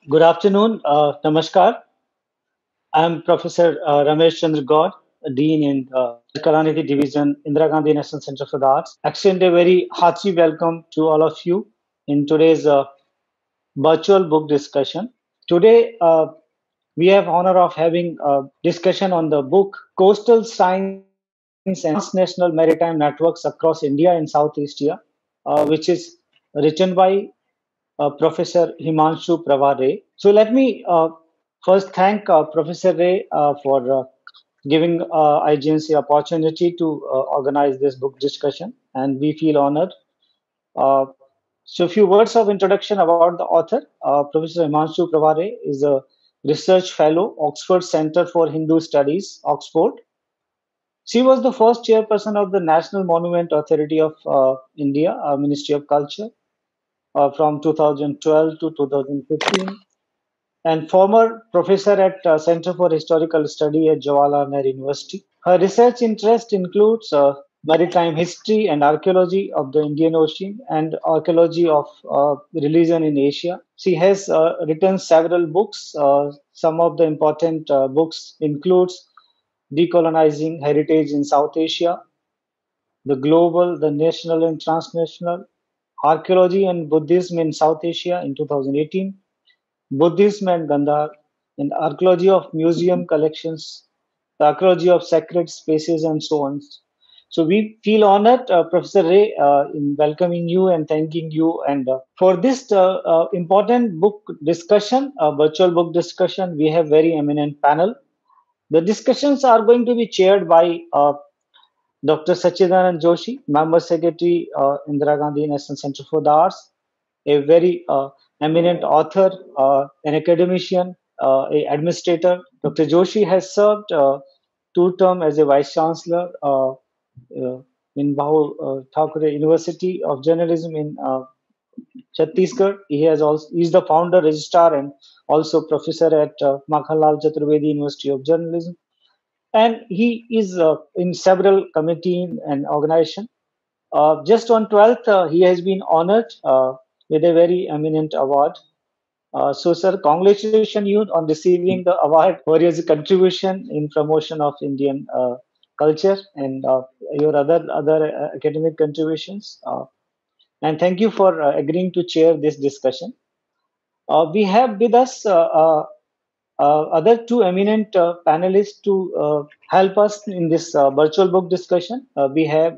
Good afternoon. Namaskar. I'm Professor Ramesh Chandra Gaur, Dean in Kalanidhi Division, Indira Gandhi National Center for the Arts. Extend a very hearty welcome to all of you in today's virtual book discussion. Today, we have honor of having a discussion on the book Coastal Science and Transnational Maritime Networks Across India and Southeast Asia, which is written by Professor Himanshu Prabha. So let me first thank Professor Ray for giving IGNCA opportunity to organize this book discussion, and we feel honored. Uh, so, a few words of introduction about the author. Professor Himanshu Prabha is a research fellow, Oxford Center for Hindu Studies, Oxford. She was the first chairperson of the National Monument Authority of India, Ministry of Culture, from 2012 to 2015, and former professor at Center for Historical Study at Jawaharlal Nehru University. Her research interest includes maritime history and archaeology of the Indian Ocean and archaeology of religion in Asia. She has written several books. Some of the important books includes Decolonizing Heritage in South Asia, the Global, the National and Transnational, Archaeology and Buddhism in South Asia in 2018, Buddhism and Gandhar, and archaeology of museum collections, the archaeology of sacred spaces, and so on. So we feel honored, Professor Ray, in welcoming you and thanking you. And for this important book discussion, virtual book discussion, we have very eminent panel. The discussions are going to be chaired by Dr. Sachchidanand Joshi, Member Secretary, Indira Gandhi National Center for the Arts, a very eminent author, an academician, a administrator. Dr. Joshi has served two terms as a vice chancellor in Thakore University of Journalism in Chhattisgarh. He has also he's the founder, registrar, and also professor at Makhanlal Chaturvedi University of Journalism. And he is in several committees and organizations. Just on 12th, he has been honored with a very eminent award. So, sir, congratulations you on receiving the award for your contribution in promotion of Indian culture and your other academic contributions. And thank you for agreeing to chair this discussion. We have with us other two eminent panelists to help us in this virtual book discussion. We have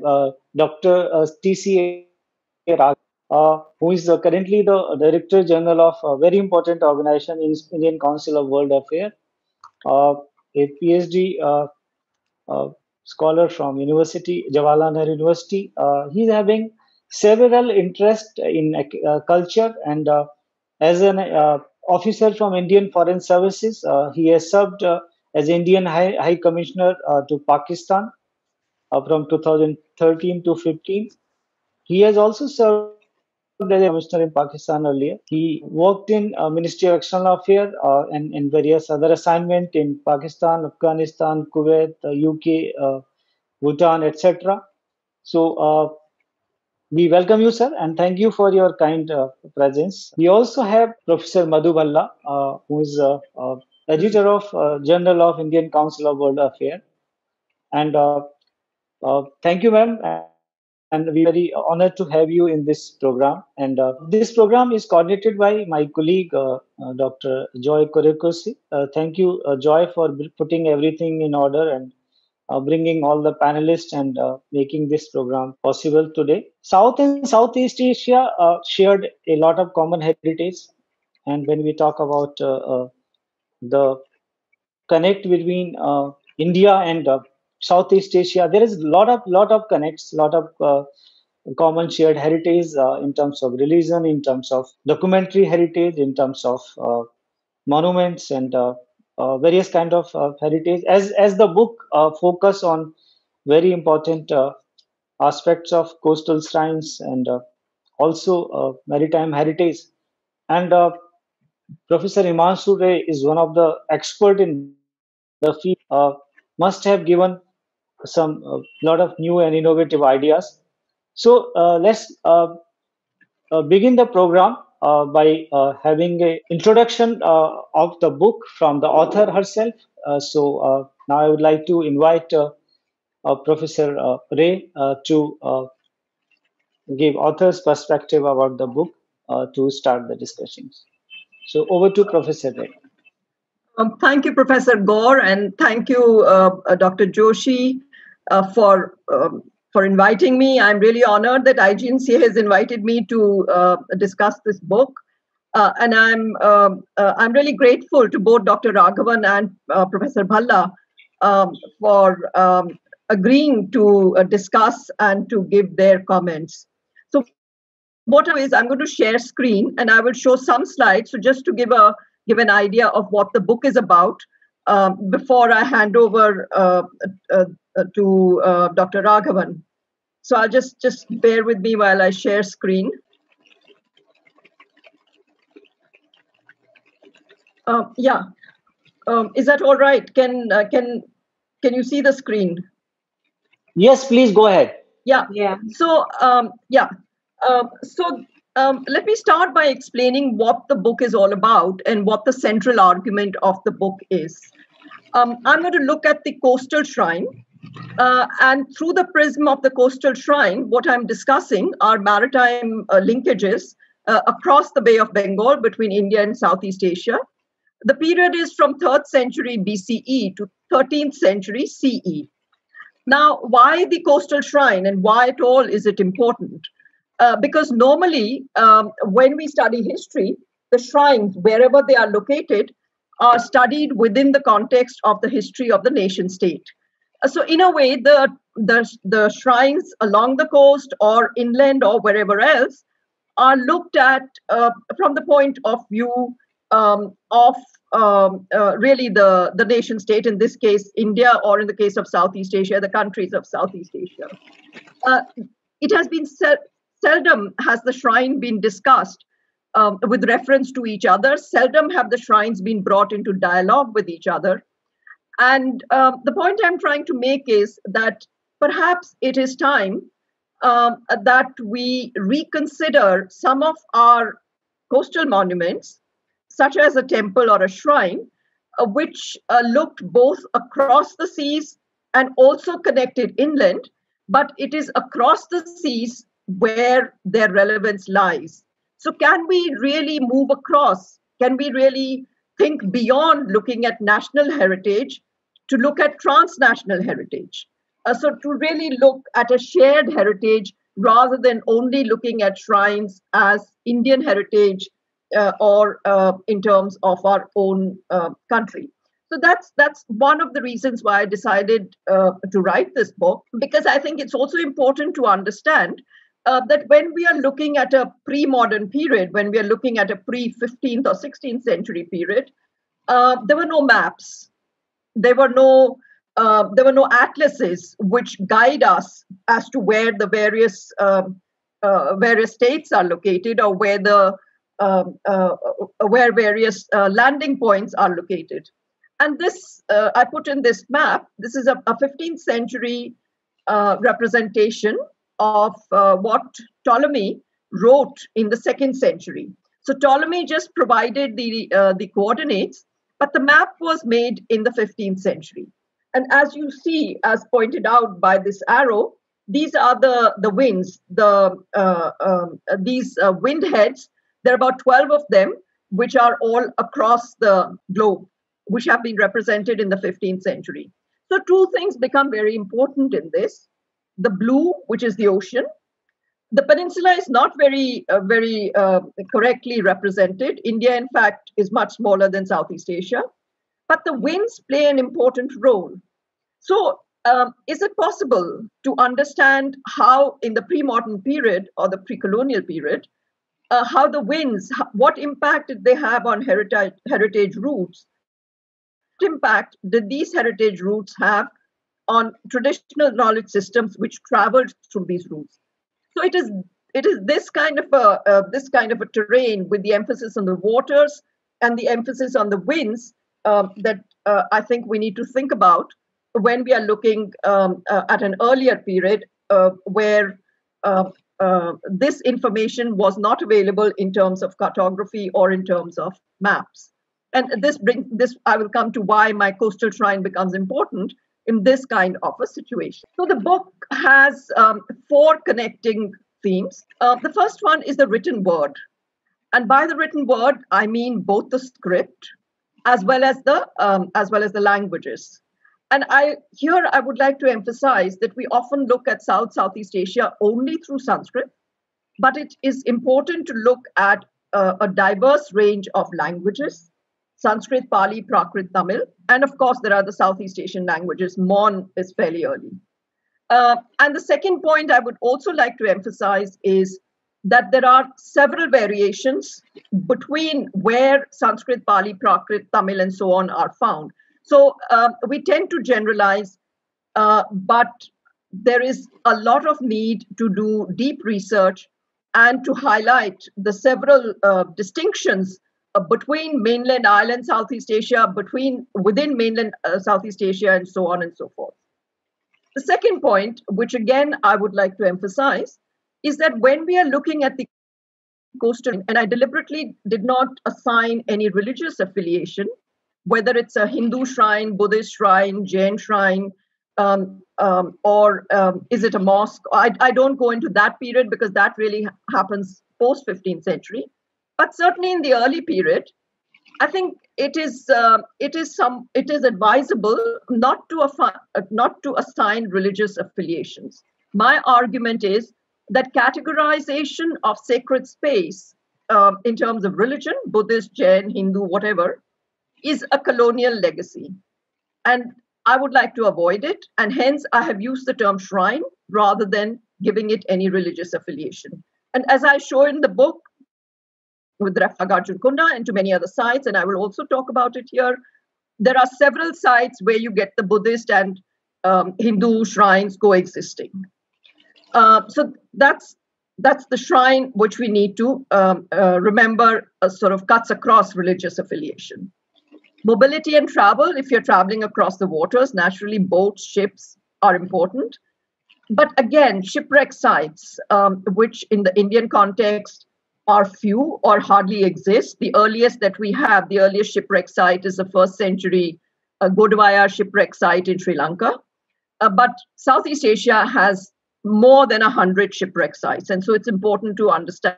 Dr. T.C. Raghavan, who is currently the Director General of a very important organization in Indian Council of World Affairs, uh, a PhD scholar from University Jawaharlal Nehru University. He's having several interests in culture and as an officer from Indian Foreign Services, he has served as Indian High Commissioner to Pakistan from 2013 to 15. He has also served as a commissioner in Pakistan earlier. He worked in Ministry of External Affairs and various other assignments in Pakistan, Afghanistan, Kuwait, UK, Bhutan, etc. So we welcome you, sir, and thank you for your kind presence. We also have Professor Madhu Bhalla, who is editor of Journal of Indian Council of World Affairs. And thank you, ma'am. And we are very honored to have you in this program. And this program is coordinated by my colleague, Dr. Joy Kuriakose. Thank you, Joy, for putting everything in order and bringing all the panelists and making this program possible today. South and Southeast Asia shared a lot of common heritage. And when we talk about the connect between India and Southeast Asia, there is a lot of connects, lot of common shared heritage in terms of religion, in terms of documentary heritage, in terms of monuments and various kind of heritage. As the book focus on very important aspects of coastal science and also maritime heritage. And Professor Himanshu Ray is one of the expert in the field. Must have given some lot of new and innovative ideas. So let's begin the program. by having an introduction of the book from the author herself. Now I would like to invite Professor Ray to give author's perspective about the book to start the discussions. So over to Professor Ray. Thank you, Professor Gaur, and thank you, Dr. Joshi, for inviting me. I'm really honored that IGNCA has invited me to discuss this book, and I'm really grateful to both Dr. Raghavan and Professor Bhalla for agreeing to discuss and to give their comments. So, what I'm going to share screen, and I will show some slides. So, just to give an idea of what the book is about before I hand over to Dr. Raghavan. So I'll just bear with me while I share screen. Is that all right? Can you see the screen? Yes, please go ahead. Yeah. So let me start by explaining what the book is all about and what the central argument of the book is. I'm going to look at the coastal shrine, and through the prism of the coastal shrine, what I'm discussing are maritime linkages across the Bay of Bengal between India and Southeast Asia. The period is from 3rd century BCE to 13th century CE. Now, why the coastal shrine and why at all is it important? Because normally, when we study history, the shrines, wherever they are located, are studied within the context of the history of the nation state. So, in a way, the shrines along the coast or inland or wherever else are looked at from the point of view of really the nation state, in this case, India, or in the case of Southeast Asia, the countries of Southeast Asia. It has been seldom has the shrine been discussed with reference to each other. Seldom have the shrines been brought into dialogue with each other. And the point I'm trying to make is that perhaps it is time that we reconsider some of our coastal monuments, such as a temple or a shrine, which looked both across the seas and also connected inland, but it is across the seas where their relevance lies. So can we really move across? Can we really think beyond looking at national heritage to look at transnational heritage? So to really look at a shared heritage rather than only looking at shrines as Indian heritage or in terms of our own country. So that's one of the reasons why I decided to write this book, because I think it's also important to understand that when we are looking at a pre-modern period, when we are looking at a pre-15th or 16th century period, there were no maps, there were no atlases which guide us as to where the various states are located, or where various landing points are located. And this, I put in this map, this is a 15th century representation of what Ptolemy wrote in the 2nd century. So Ptolemy just provided the coordinates, but the map was made in the 15th century. And as you see, as pointed out by this arrow, these are the winds, these wind heads. There are about 12 of them, which are all across the globe, which have been represented in the 15th century. So two things become very important in this. The blue, which is the ocean. The peninsula is not very correctly represented. India, in fact, is much smaller than Southeast Asia. But the winds play an important role. So is it possible to understand how in the pre-modern period or the pre-colonial period, how the winds, what impact did they have on heritage routes? What impact did these heritage routes have on traditional knowledge systems which traveled through these routes? So it is this kind of a terrain with the emphasis on the waters and the emphasis on the winds that I think we need to think about when we are looking at an earlier period where this information was not available in terms of cartography or in terms of maps. And this I will come to why my coastal shrine becomes important in this kind of a situation. So the book has 4 connecting themes. The first one is the written word. And by the written word, I mean both the script as well as the languages. And I would like to emphasize that we often look at Southeast Asia only through Sanskrit, but it is important to look at a diverse range of languages: Sanskrit, Pali, Prakrit, Tamil, and of course there are the Southeast Asian languages. Mon is fairly early. And the second point I would also like to emphasize is that there are several variations between where Sanskrit, Pali, Prakrit, Tamil, and so on are found. So we tend to generalize, but there is a lot of need to do deep research and to highlight the several distinctions between mainland island Southeast Asia, within mainland Southeast Asia, and so on and so forth. The second point, which again I would like to emphasize, is that when we are looking at the coastal, and I deliberately did not assign any religious affiliation, whether it's a Hindu shrine, Buddhist shrine, Jain shrine, or is it a mosque? I don't go into that period because that really happens post 15th century. But certainly in the early period, I think it is advisable not to assign religious affiliations. My argument is that categorization of sacred space in terms of religion, Buddhist, Jain, Hindu, whatever, is a colonial legacy. And I would like to avoid it. And hence, I have used the term shrine rather than giving it any religious affiliation. And as I show in the book, with Nagarjuna Kunda and to many other sites, and I will also talk about it here, there are several sites where you get the Buddhist and Hindu shrines coexisting. So that's the shrine which we need to remember sort of cuts across religious affiliation. Mobility and travel, if you're traveling across the waters, naturally boats, ships are important. But again, shipwreck sites, which in the Indian context are few or hardly exist. The earliest that we have, the earliest shipwreck site is the 1st century Godwaya shipwreck site in Sri Lanka. But Southeast Asia has more than 100 shipwreck sites. And so it's important to understand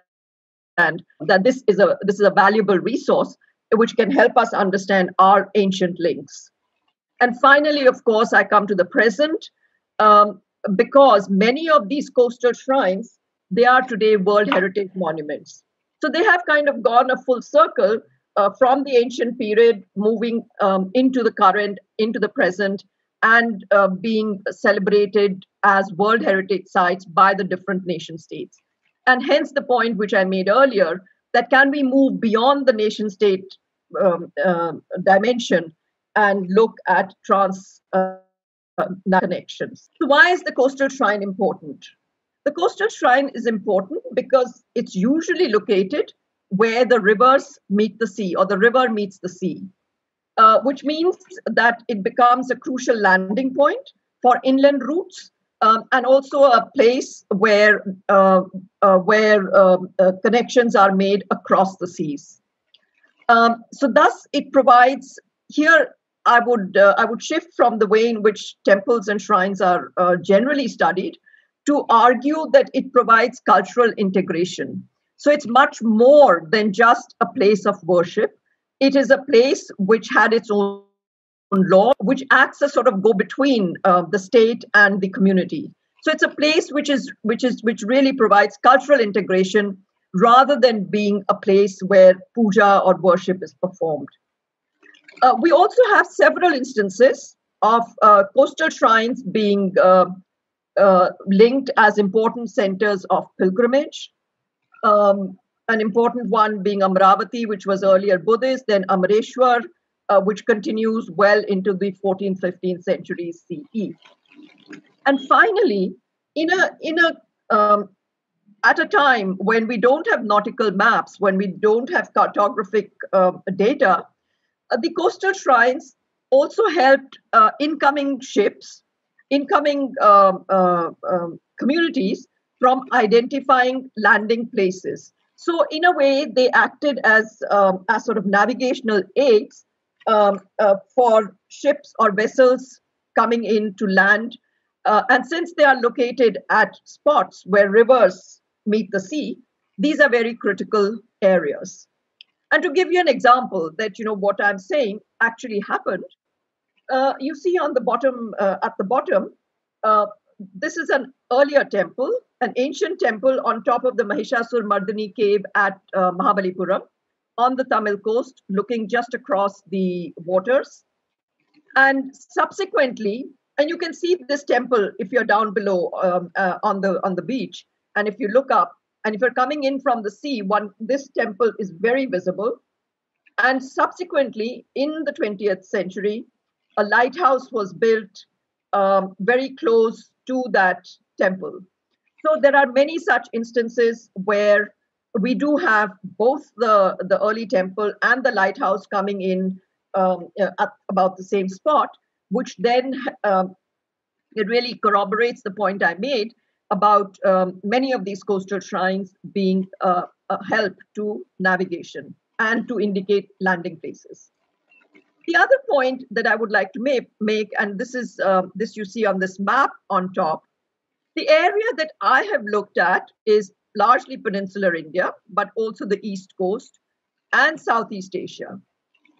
that this is a valuable resource which can help us understand our ancient links. And finally, of course, I come to the present, because many of these coastal shrines, they are today World Heritage Monuments. So they have kind of gone a full circle from the ancient period, moving into the current, into the present, and being celebrated as World Heritage Sites by the different nation states. And hence the point which I made earlier, that can we move beyond the nation state dimension and look at connections. So why is the coastal shrine important? The coastal shrine is important because it's usually located where the rivers meet the sea, or the river meets the sea, which means that it becomes a crucial landing point for inland routes, and also a place where connections are made across the seas. So thus it provides, here I would shift from the way in which temples and shrines are generally studied to argue that it provides cultural integration. So it's much more than just a place of worship. It is a place which had its own law, which acts as sort of go-between the state and the community. So it's a place which really provides cultural integration rather than being a place where puja or worship is performed. We also have several instances of coastal shrines being linked as important centers of pilgrimage. An important one being Amravati, which was earlier Buddhist, then Amareshwar, which continues well into the 14th, 15th centuries CE. And finally, at a time when we don't have nautical maps, when we don't have cartographic data, the coastal shrines also helped incoming ships, incoming communities from identifying landing places. So in a way, they acted as sort of navigational aids for ships or vessels coming in to land. And since they are located at spots where rivers meet the sea, these are very critical areas. And to give you an example that what I'm saying actually happened, you see on the bottom, at the bottom, this is an earlier temple, an ancient temple on top of the Mahishasur Mardini cave at Mahabalipuram on the Tamil coast, looking just across the waters. And subsequently, and you can see this temple if you're down below on the beach, and if you look up, and if you're coming in from the sea, this temple is very visible. And subsequently, in the 20th century, a lighthouse was built very close to that temple. So there are many such instances where we do have both the early temple and the lighthouse coming in at about the same spot, which then it really corroborates the point I made about many of these coastal shrines being a help to navigation and to indicate landing places. The other point that I would like to make, and this is this you see on this map on top, the area that I have looked at is largely peninsular India, but also the East Coast and Southeast Asia.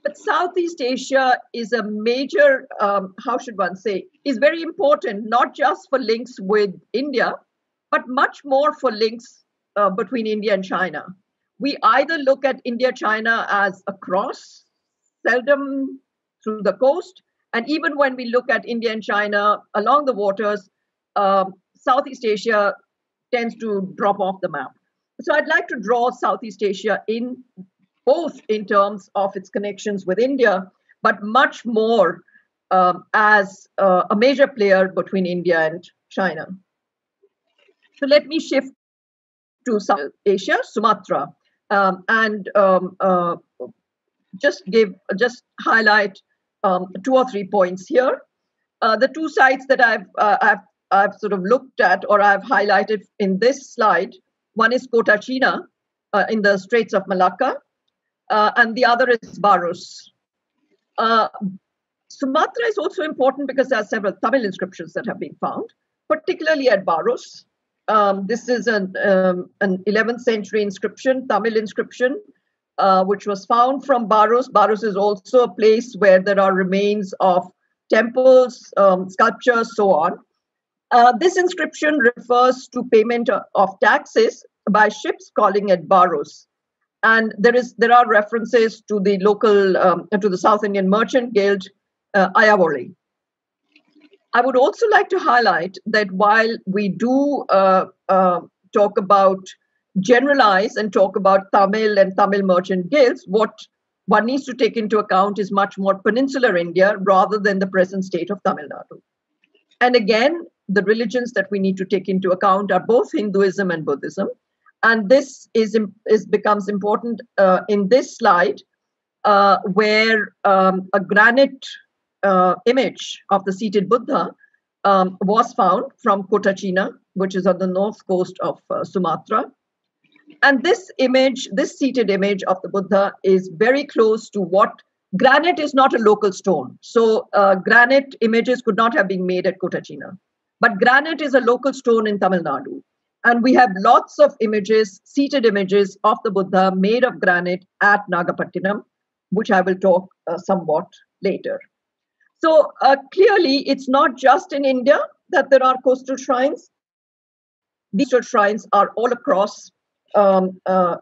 But Southeast Asia is a major, how should one say, is very important, not just for links with India, but much more for links between India and China. We either look at India-China as a cross, seldom through the coast, and even when we look at India and China along the waters, Southeast Asia tends to drop off the map. So I'd like to draw Southeast Asia in both in terms of its connections with India, but much more as a major player between India and China. So let me shift to South Asia, Sumatra, and just highlight 2 or 3 points here. The two sites that I've sort of looked at or I've highlighted in this slide, one is Kotachina in the Straits of Malacca, and the other is Barus. Sumatra is also important because there are several Tamil inscriptions that have been found, particularly at Barus. This is an 11th century inscription, Tamil inscription, which was found from Barus. Barus is also a place where there are remains of temples, sculptures, so on. This inscription refers to payment of taxes by ships calling at Barus. And there are references to the local, to the South Indian Merchant Guild, Ayavoli. I would also like to highlight that while we do talk about, generalize and talk about Tamil and Tamil merchant guilds, what one needs to take into account is much more peninsular India rather than the present state of Tamil Nadu. And again, the religions that we need to take into account are both Hinduism and Buddhism. And this becomes important in this slide, where a granite image of the seated Buddha was found from Kotachina, which is on the north coast of Sumatra. And this image, this seated image of the Buddha is very close to what granite is not a local stone. So granite images could not have been made at Kotachina. But granite is a local stone in Tamil Nadu. And we have lots of images, seated images of the Buddha made of granite at Nagapatinam, which I will talk somewhat later. So clearly, it's not just in India that there are coastal shrines. These coastal shrines are all across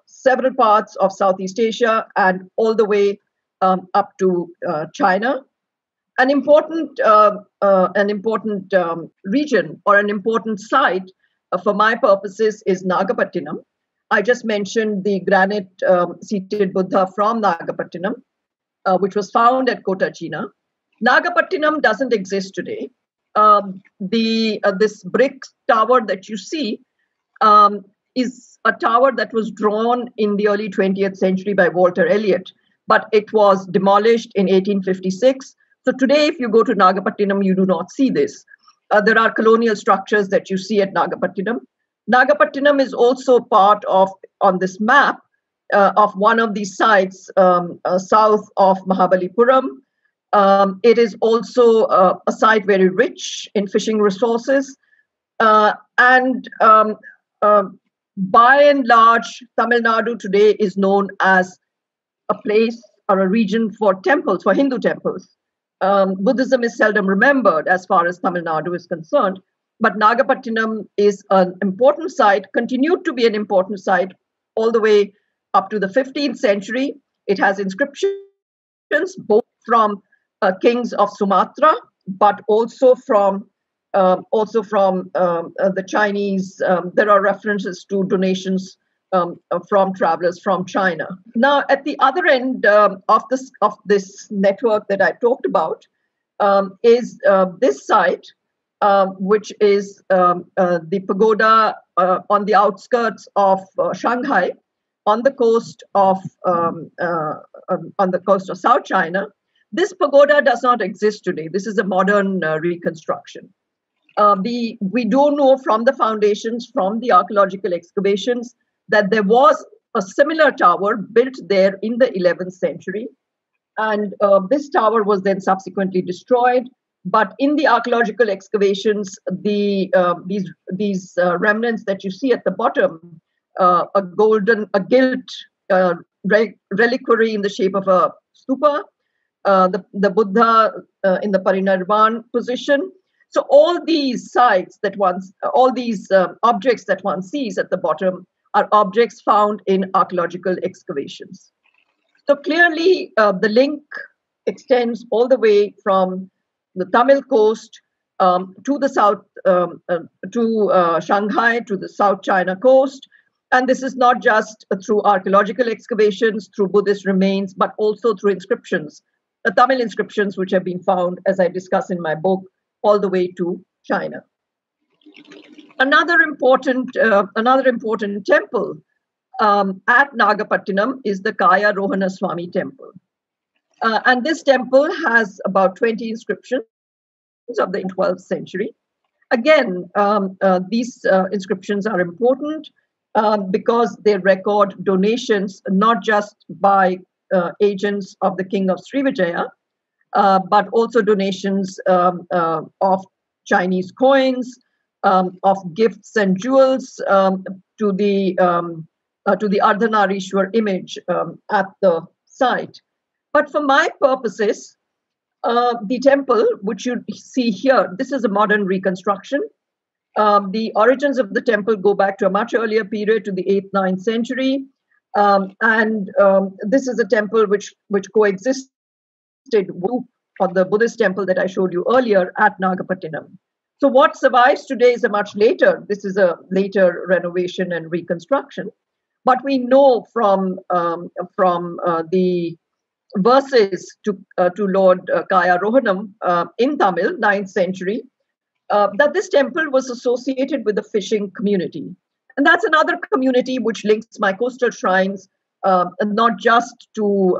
several parts of Southeast Asia and all the way up to China. An important region or an important site for my purposes is Nagapatinam. I just mentioned the granite seated Buddha from Nagapatinam, which was found at Kotachina. Nagapatinam doesn't exist today. This brick tower that you see is a tower that was drawn in the early 20th century by Walter Elliot, but it was demolished in 1856. So today, if you go to Nagapatinam, you do not see this. There are colonial structures that you see at Nagapatinam, Nagapatinam is also part of, on this map, of one of these sites south of Mahabalipuram. It is also a site very rich in fishing resources. And by and large, Tamil Nadu today is known as a place or a region for temples, for Hindu temples. Buddhism is seldom remembered as far as Tamil Nadu is concerned, but Nagapatinam is an important site, continued to be an important site all the way up to the 15th century. It has inscriptions both from kings of Sumatra, but also from the Chinese. There are references to donations from travelers from China. Now, at the other end of this network that I talked about is this site, which is the pagoda on the outskirts of Shanghai, on the coast of South China. This pagoda does not exist today. This is a modern reconstruction. We do know from the foundations, from the archaeological excavations, that there was a similar tower built there in the 11th century. And this tower was then subsequently destroyed. But in the archaeological excavations, these remnants that you see at the bottom, a gilt reliquary in the shape of a stupa, the Buddha in the parinirvan position. So all these sites that objects that one sees at the bottom are objects found in archaeological excavations. So clearly, the link extends all the way from the Tamil coast to the south, to Shanghai, to the South China coast. And this is not just through archaeological excavations, through Buddhist remains, but also through inscriptions, the Tamil inscriptions, which have been found, as I discuss in my book, all the way to China. Another important temple at Nagapatinam is the Kaya Rohana Swami temple. And this temple has about 20 inscriptions of the 12th century. Again, these inscriptions are important because they record donations not just by agents of the king of Srivijaya, but also donations of Chinese coins, of gifts and jewels to the Ardhanarishwar image at the site. But for my purposes, the temple, which you see here, this is a modern reconstruction. The origins of the temple go back to a much earlier period, to the 8th, 9th century. This is a temple which coexisted with the Buddhist temple that I showed you earlier at Nagapatinam. So what survives today is a much later, this is a later renovation and reconstruction. But we know from the verses to Lord Kaya Rohanam in Tamil, 9th century, that this temple was associated with the fishing community. And that's another community which links my coastal shrines not just to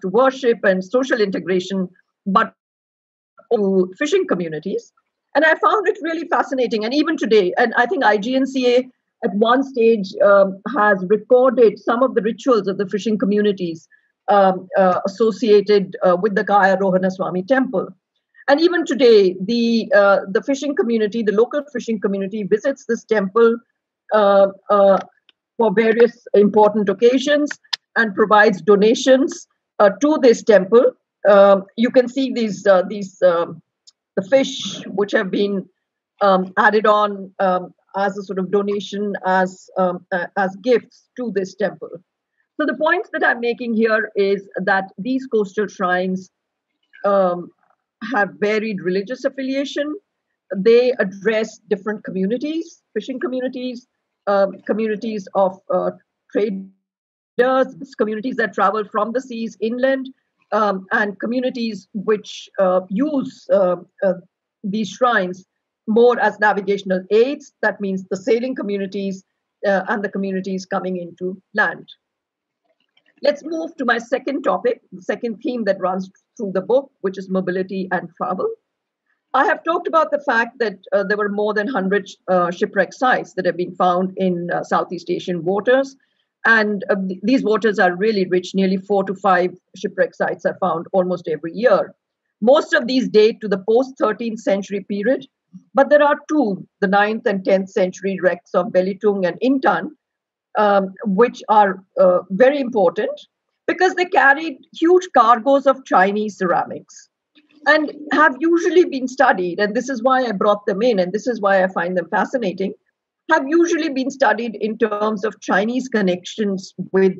worship and social integration, but to fishing communities. And I found it really fascinating. And even today, and I think IGNCA at one stage has recorded some of the rituals of the fishing communities associated with the Kaya Rohana Swami temple. And even today, the fishing community, the local fishing community, visits this temple for various important occasions and provides donations to this temple. You can see the fish which have been added on as a sort of donation, as gifts to this temple. So the point that I'm making here is that these coastal shrines have varied religious affiliation. They address different communities, fishing communities, communities of traders, communities that travel from the seas inland, and communities which use these shrines more as navigational aids. That means the sailing communities and the communities coming into land. Let's move to my second topic, the second theme that runs through the book, which is mobility and travel. I have talked about the fact that there were more than 100 shipwreck sites that have been found in Southeast Asian waters. And these waters are really rich. Nearly 4 to 5 shipwreck sites are found almost every year. Most of these date to the post-13th century period, but there are two, the 9th and 10th century wrecks of Belitung and Intan, which are very important because they carried huge cargoes of Chinese ceramics and have usually been studied, and this is why I brought them in, and this is why I find them fascinating, have usually been studied in terms of Chinese connections with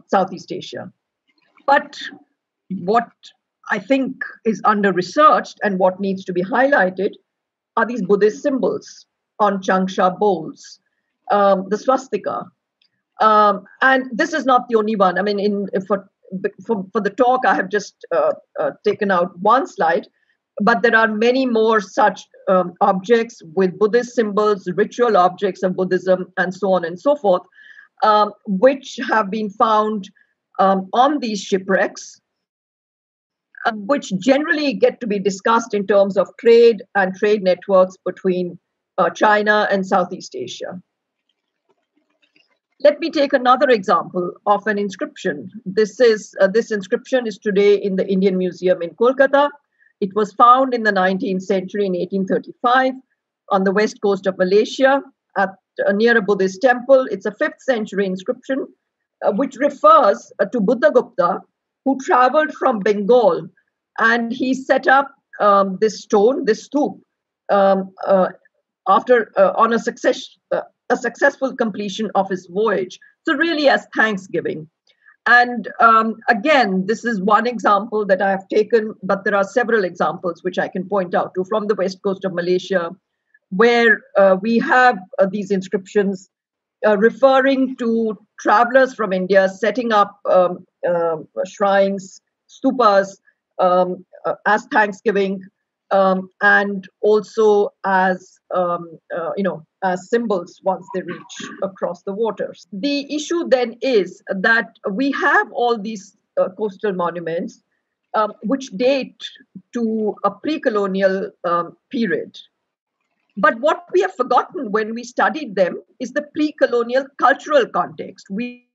Southeast Asia. But what I think is under-researched and what needs to be highlighted are these Buddhist symbols on Changsha bowls, the swastika. And this is not the only one. I mean, for the talk, I have just taken out one slide, but there are many more such objects with Buddhist symbols, ritual objects of Buddhism, and so on and so forth, which have been found on these shipwrecks, which generally get to be discussed in terms of trade and trade networks between China and Southeast Asia. Let me take another example of an inscription. This inscription is today in the Indian Museum in Kolkata. It was found in the 19th century in 1835 on the west coast of Malaysia near a Buddhist temple. It's a 5th century inscription which refers to Buddhagupta, who traveled from Bengal, and he set up this stone, this stup, after on a successful completion of his voyage. So really as thanksgiving. And again, this is one example that I have taken, but there are several examples which I can point out to from the west coast of Malaysia, where we have these inscriptions referring to travelers from India setting up shrines, stupas, as thanksgiving, and also as as symbols once they reach across the waters. The issue then is that we have all these coastal monuments which date to a pre-colonial period. But what we have forgotten when we studied them is the pre-colonial cultural context. We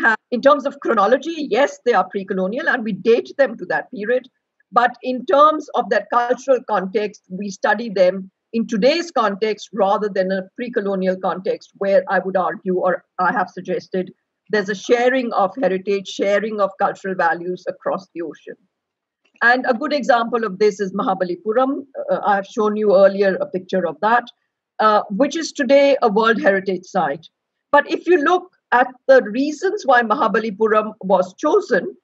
have, in terms of chronology, yes, they are pre-colonial and we date them to that period. But in terms of that cultural context, we study them in today's context rather than a pre-colonial context where I would argue, or I have suggested, there's a sharing of heritage, sharing of cultural values across the ocean. And a good example of this is Mahabalipuram. I've shown you earlier a picture of that, which is today a World Heritage Site. But if you look at the reasons why Mahabalipuram was chosen,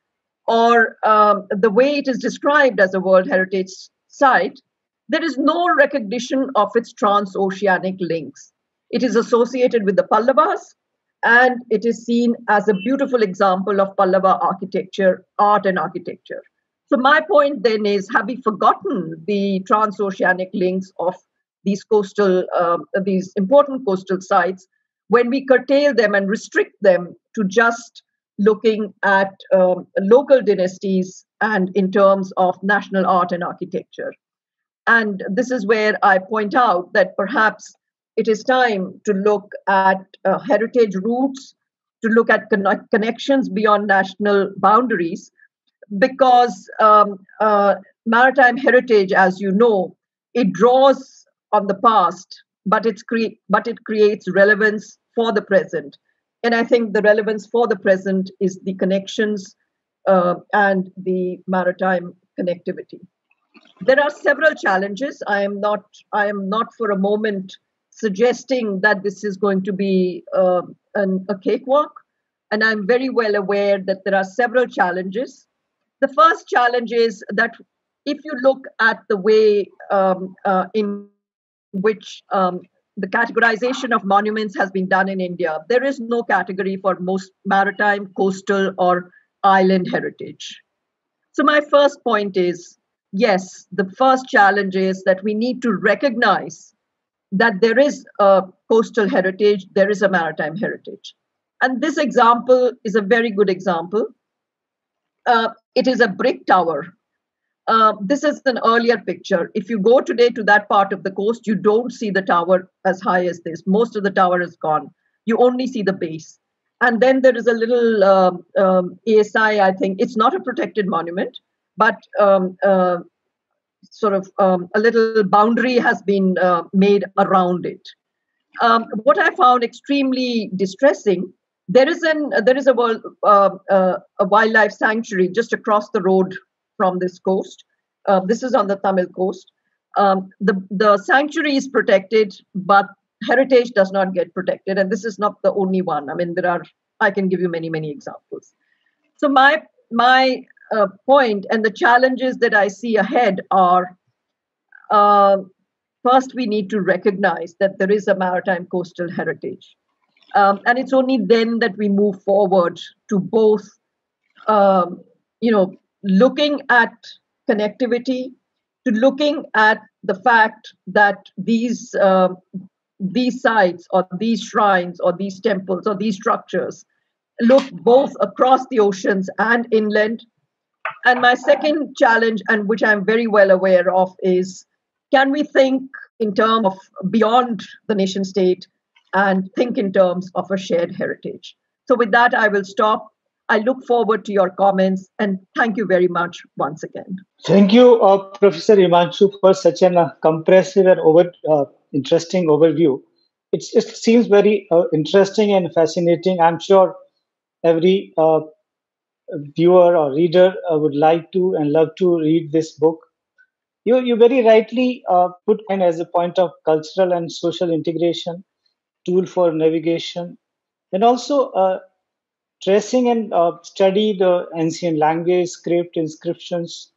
or the way it is described as a World Heritage Site, there is no recognition of its transoceanic links. It is associated with the Pallavas, and it is seen as a beautiful example of Pallava architecture, art and architecture. So my point then is, have we forgotten the transoceanic links of these these important coastal sites when we curtail them and restrict them to just looking at local dynasties and in terms of national art and architecture? And this is where I point out that perhaps it is time to look at heritage roots, to look at connections beyond national boundaries, because maritime heritage, as you know, it draws on the past, but it creates relevance for the present. And I think the relevance for the present is the connections and the maritime connectivity. There are several challenges. I am not for a moment suggesting that this is going to be a cakewalk, and I'm very well aware that there are several challenges. The first challenge is that if you look at the way in which the categorization of monuments has been done in India, there is no category for most maritime, coastal, or island heritage. So my first point is, yes, the first challenge is that we need to recognize that there is a coastal heritage, there is a maritime heritage. And this example is a very good example. It is a brick tower, This is an earlier picture. If you go today to that part of the coast, you don't see the tower as high as this. Most of the tower is gone. You only see the base. And then there is a little ASI, I think. It's not a protected monument, but sort of a little boundary has been made around it. What I found extremely distressing, there is a wildlife sanctuary just across the road from this coast. This is on the Tamil coast. The sanctuary is protected, but heritage does not get protected, and this is not the only one. I mean, I can give you many examples. So my point and the challenges that I see ahead are, first, we need to recognize that there is a maritime coastal heritage. And it's only then that we move forward to both, looking at connectivity, to looking at the fact that these sites or these shrines or these temples or these structures look both across the oceans and inland. And my second challenge, and which I'm very well aware of, is can we think in terms of beyond the nation state and think in terms of a shared heritage? So with that, I will stop. I look forward to your comments, and thank you very much once again. Thank you, Professor Himanshu, for such an comprehensive and interesting overview. It seems very interesting and fascinating. I'm sure every viewer or reader would like to and love to read this book. You very rightly put it as a point of cultural and social integration, tool for navigation, and also tracing and study the ancient language, script, inscriptions,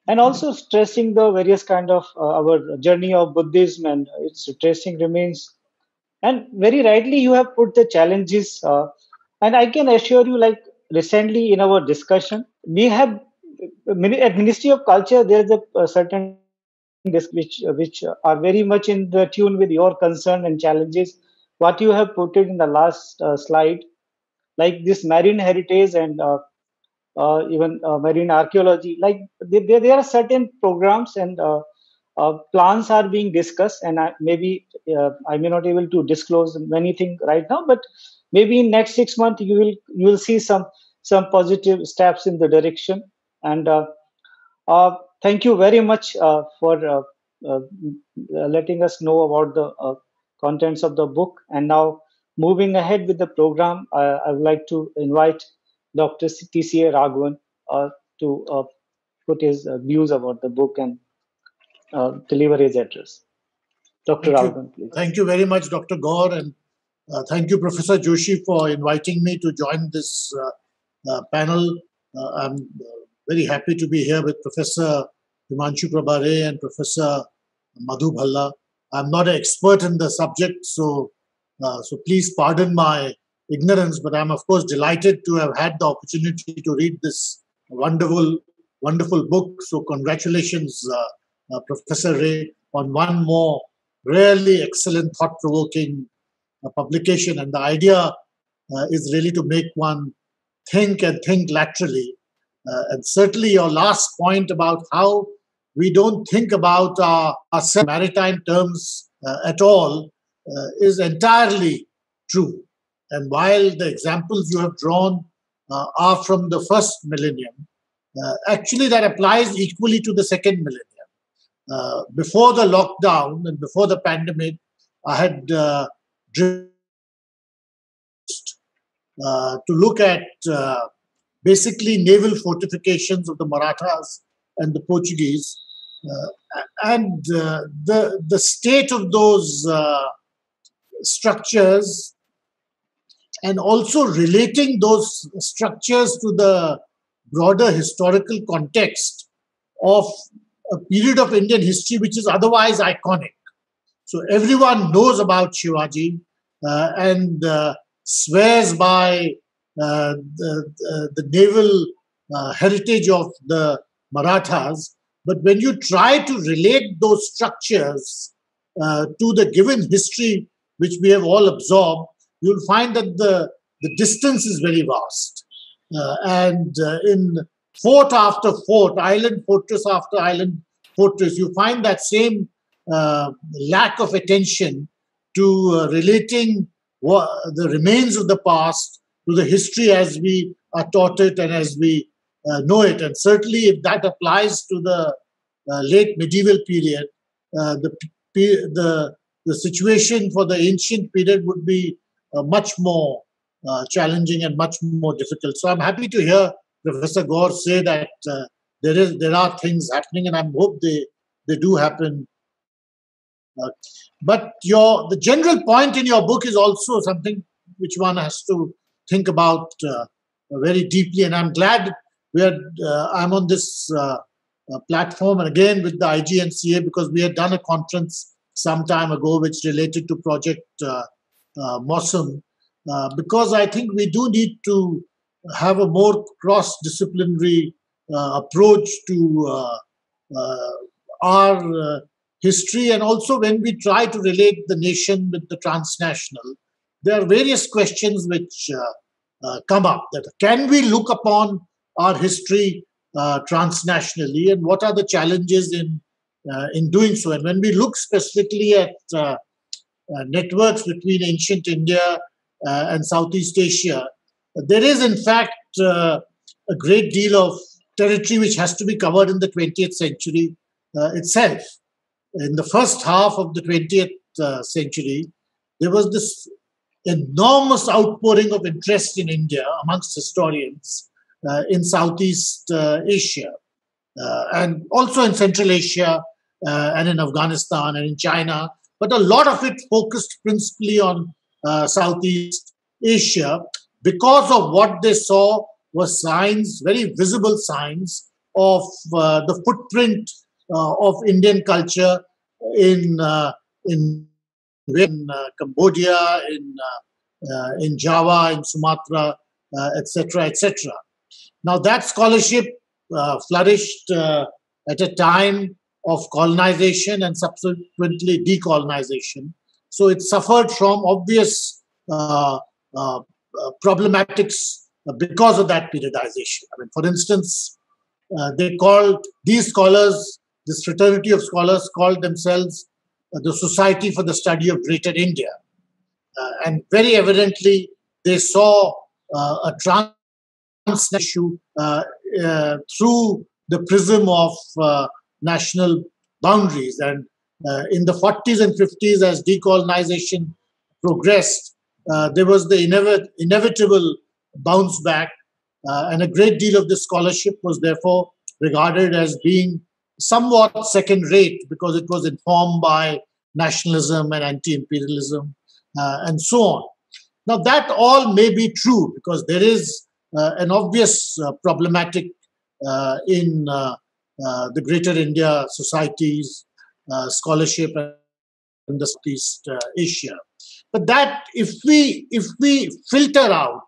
and also stressing the various kind of our journey of Buddhism and its tracing remains. And very rightly, you have put the challenges, and I can assure you, like recently in our discussion, we have at Ministry of Culture, there is a certain which are very much in the tune with your concern and challenges. What you have put it in the last slide, like this marine heritage and even marine archaeology, like there are certain programs and plans are being discussed, and I may not able to disclose anything right now, but maybe in next 6 months you will see some positive steps in the direction. And thank you very much for letting us know about the contents of the book. And now, moving ahead with the program, I would like to invite Dr. TCA Raghavan to put his views about the book and deliver his address. Dr. Raghavan, please. Thank you very much, Dr. Gaur, and thank you, Professor Joshi, for inviting me to join this panel. I'm very happy to be here with Professor Himanshu Prabha and Professor Madhu Bhalla. I'm not an expert in the subject, so please pardon my ignorance, but I'm of course delighted to have had the opportunity to read this wonderful book. So congratulations, Professor Ray, on one more really excellent, thought-provoking publication. And the idea is really to make one think and think laterally. And certainly your last point about how we don't think about our maritime terms at all is entirely true. And while the examples you have drawn are from the first millennium, actually that applies equally to the second millennium. Before the lockdown and before the pandemic, I had driven to look at basically naval fortifications of the Marathas and the Portuguese, and the state of those structures, and also relating those structures to the broader historical context of a period of Indian history which is otherwise iconic. So everyone knows about Shivaji and swears by the naval heritage of the Marathas. But when you try to relate those structures to the given history which we have all absorbed, you'll find that the distance is very vast. And in fort after fort, island fortress after island fortress, you find that same lack of attention to relating the remains of the past to the history as we are taught it and as we know it. And certainly if that applies to the late medieval period, the situation for the ancient period would be much more challenging and much more difficult. So I'm happy to hear Professor Gaur say that there are things happening, and I hope they do happen. But the general point in your book is also something which one has to think about very deeply, and I'm glad I'm on this platform, and again with the IGNCA, because we had done a conference some time ago which related to Project Mossam, because I think we do need to have a more cross-disciplinary approach to our history, and also when we try to relate the nation with the transnational, there are various questions which come up. That can we look upon our history transnationally, and what are the challenges in doing so? And when we look specifically at networks between ancient India and Southeast Asia, there is in fact a great deal of territory which has to be covered in the 20th century itself. In the first half of the 20th century, there was this enormous outpouring of interest in India amongst historians in Southeast Asia, and also in Central Asia and in Afghanistan and in China. But a lot of it focused principally on Southeast Asia because of what they saw was signs, very visible signs of the footprint of Indian culture in Cambodia, in Java, in Sumatra, etc., etc. Now that scholarship flourished at a time of colonization and subsequently decolonization. So it suffered from obvious problematics because of that periodization. I mean, for instance, they called these scholars, this fraternity of scholars called themselves the Society for the Study of Greater India. And very evidently, they saw a trans issue through the prism of national boundaries. And in the 40s and 50s, as decolonization progressed, there was the inevitable bounce back, and a great deal of this scholarship was therefore regarded as being somewhat second-rate because it was informed by nationalism and anti-imperialism and so on. Now that all may be true because there is an obvious problematic in the Greater India societies, scholarship in the Southeast Asia. But that if we filter out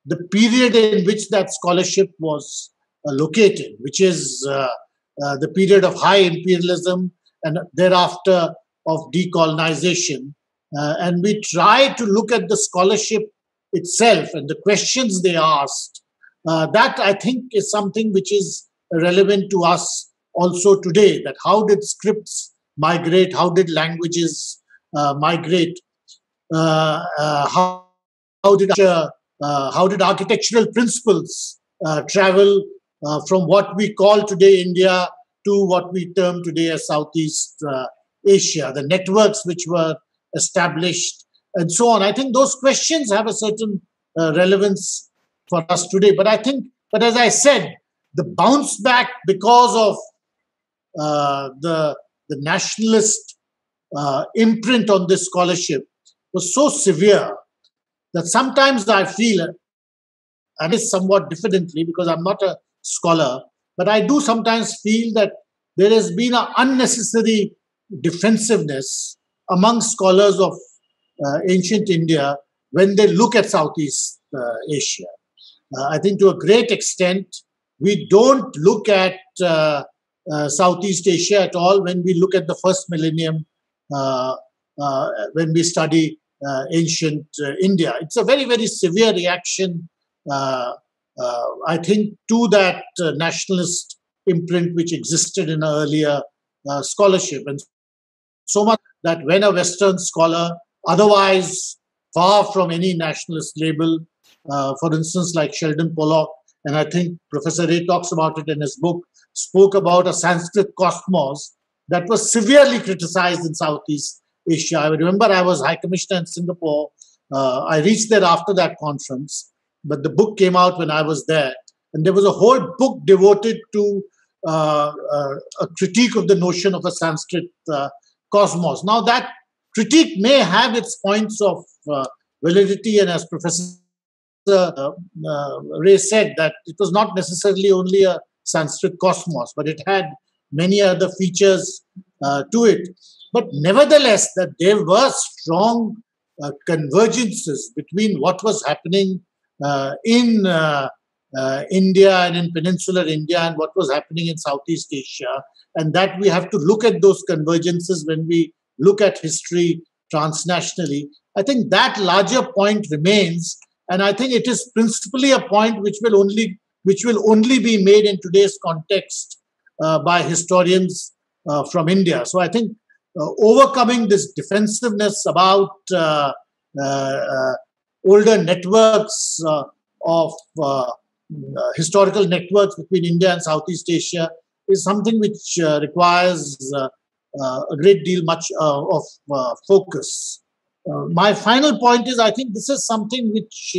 the period in which that scholarship was located, which is the period of high imperialism and thereafter of decolonization, and we try to look at the scholarship itself and the questions they asked, that I think is something which is relevant to us also today, that how did scripts migrate, how did languages migrate, how did architectural principles travel from what we call today India to what we term today as Southeast Asia, the networks which were established and so on. I think those questions have a certain relevance for us today. But as I said, the bounce back because of the nationalist imprint on this scholarship was so severe that sometimes I feel, and it's somewhat diffidently because I'm not a scholar, but I do sometimes feel that there has been an unnecessary defensiveness among scholars of ancient India when they look at Southeast Asia. I think to a great extent, we don't look at Southeast Asia at all when we look at the first millennium, when we study ancient India. It's a very, very severe reaction I think, to that nationalist imprint which existed in earlier scholarship. And so much that when a Western scholar, otherwise far from any nationalist label, for instance, like Sheldon Pollock, and I think Professor Ray talks about it in his book, spoke about a Sanskrit cosmos that was severely criticized in Southeast Asia. I remember I was High Commissioner in Singapore. I reached there after that conference, but the book came out when I was there. And there was a whole book devoted to a critique of the notion of a Sanskrit cosmos. Now, that critique may have its points of validity, and as Professor Ray said, that it was not necessarily only a Sanskrit cosmos, but it had many other features to it. But nevertheless, that there were strong convergences between what was happening in India and in peninsular India and what was happening in Southeast Asia, and that we have to look at those convergences when we look at history transnationally. I think that larger point remains, and I think it is principally a point which will only be made in today's context by historians from India. So I think overcoming this defensiveness about older networks of historical networks between India and Southeast Asia is something which requires a great deal of focus. My final point is, I think this is something which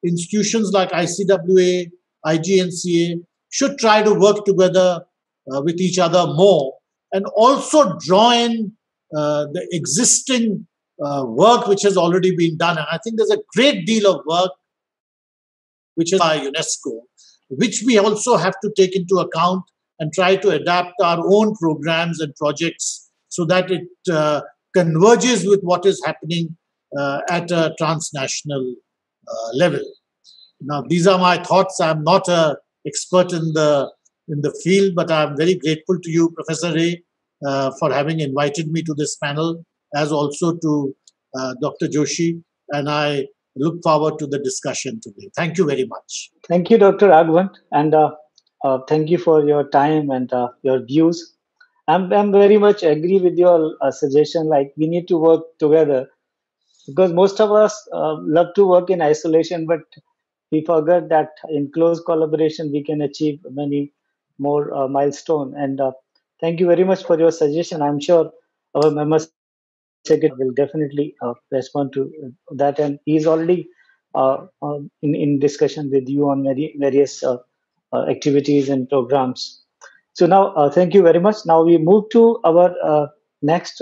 institutions like ICWA, IGNCA should try to work together with each other more, and also draw in the existing work which has already been done. And I think there's a great deal of work which is by UNESCO, which we also have to take into account and try to adapt our own programs and projects so that it converges with what is happening at a transnational level. Now, these are my thoughts. I'm not an expert in the field, but I'm very grateful to you, Professor Ray, for having invited me to this panel, as also to Dr. Joshi, and I look forward to the discussion today. Thank you very much. Thank you, Dr. Raghavan, and thank you for your time and your views. I'm very much agree with your suggestion. Like, we need to work together, because most of us love to work in isolation, but we forget that in close collaboration we can achieve many more milestones. And thank you very much for your suggestion. I'm sure our members will definitely respond to that, and he's already in discussion with you on various activities and programs. So now, thank you very much. Now we move to our next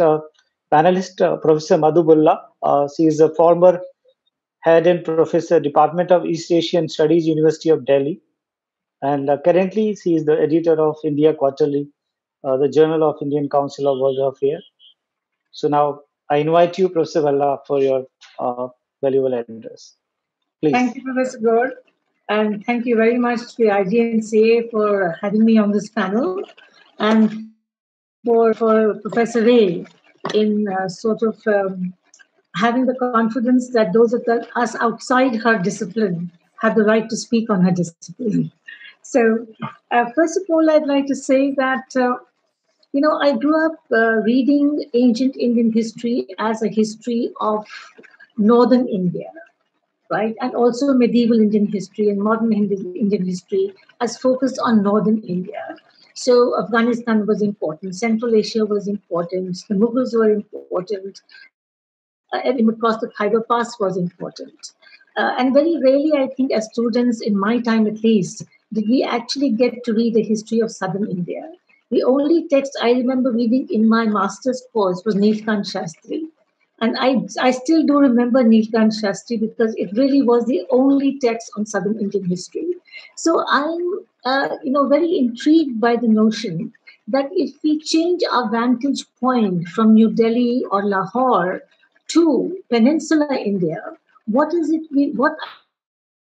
panelist, Professor Madhu. She is a former head and professor, Department of East Asian Studies, University of Delhi, and currently she is the editor of India Quarterly, the Journal of Indian Council of World Affairs. So now I invite you, Professor Bhalla, for your valuable address. Please. Thank you, Professor Gaur, and thank you very much to the IGNCA for having me on this panel, and for Professor Ray in having the confidence that those of us outside her discipline have the right to speak on her discipline. So, first of all, I'd like to say that I grew up reading ancient Indian history as a history of northern India, right? And also medieval Indian history and modern Indian history as focused on northern India. So Afghanistan was important, Central Asia was important, the Mughals were important, across the Khyber Pass was important. And very rarely, I think, as students, in my time at least, did we actually get to read the history of southern India. The only text I remember reading in my master's course was Neelkant Shastri. And I still do remember Neelkant Shastri because it really was the only text on southern Indian history. So I'm very intrigued by the notion that if we change our vantage point from New Delhi or Lahore to peninsular India, what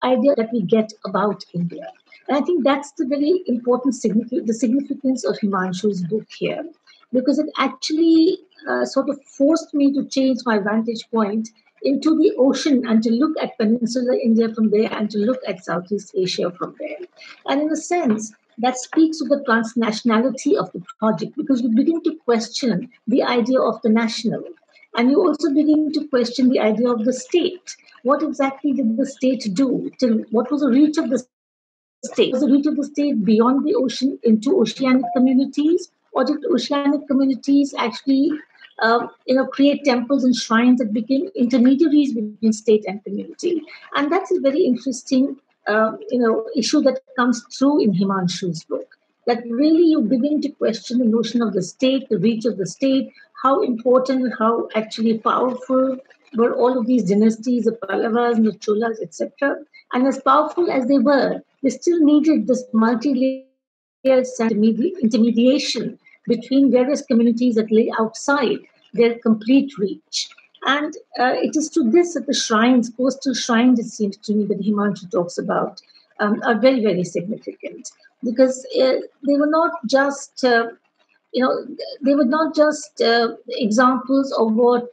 idea that we get about India? And I think that's the very important significance of Himanshu's book here, because it actually sort of forced me to change my vantage point into the ocean and to look at peninsular India from there and to look at Southeast Asia from there. And in a sense, that speaks to the transnationality of the project, because you begin to question the idea of the national. And you also begin to question the idea of the state. What exactly did the state do? What was the reach of the state? Was the reach of the state beyond the ocean into oceanic communities? Or did oceanic communities actually create temples and shrines that became intermediaries between state and community? And that's a very interesting issue that comes through in Himanshu's book. That really you begin to question the notion of the state, the reach of the state, how important, how actually powerful were all of these dynasties, the Pallavas and the Cholas, etc. And as powerful as they still needed this multi-layered intermediation between various communities that lay outside their complete reach. And it is to this that the shrines, coastal shrines, it seems to me, that Himanshu talks about, are very, very significant, because they were not just, examples of what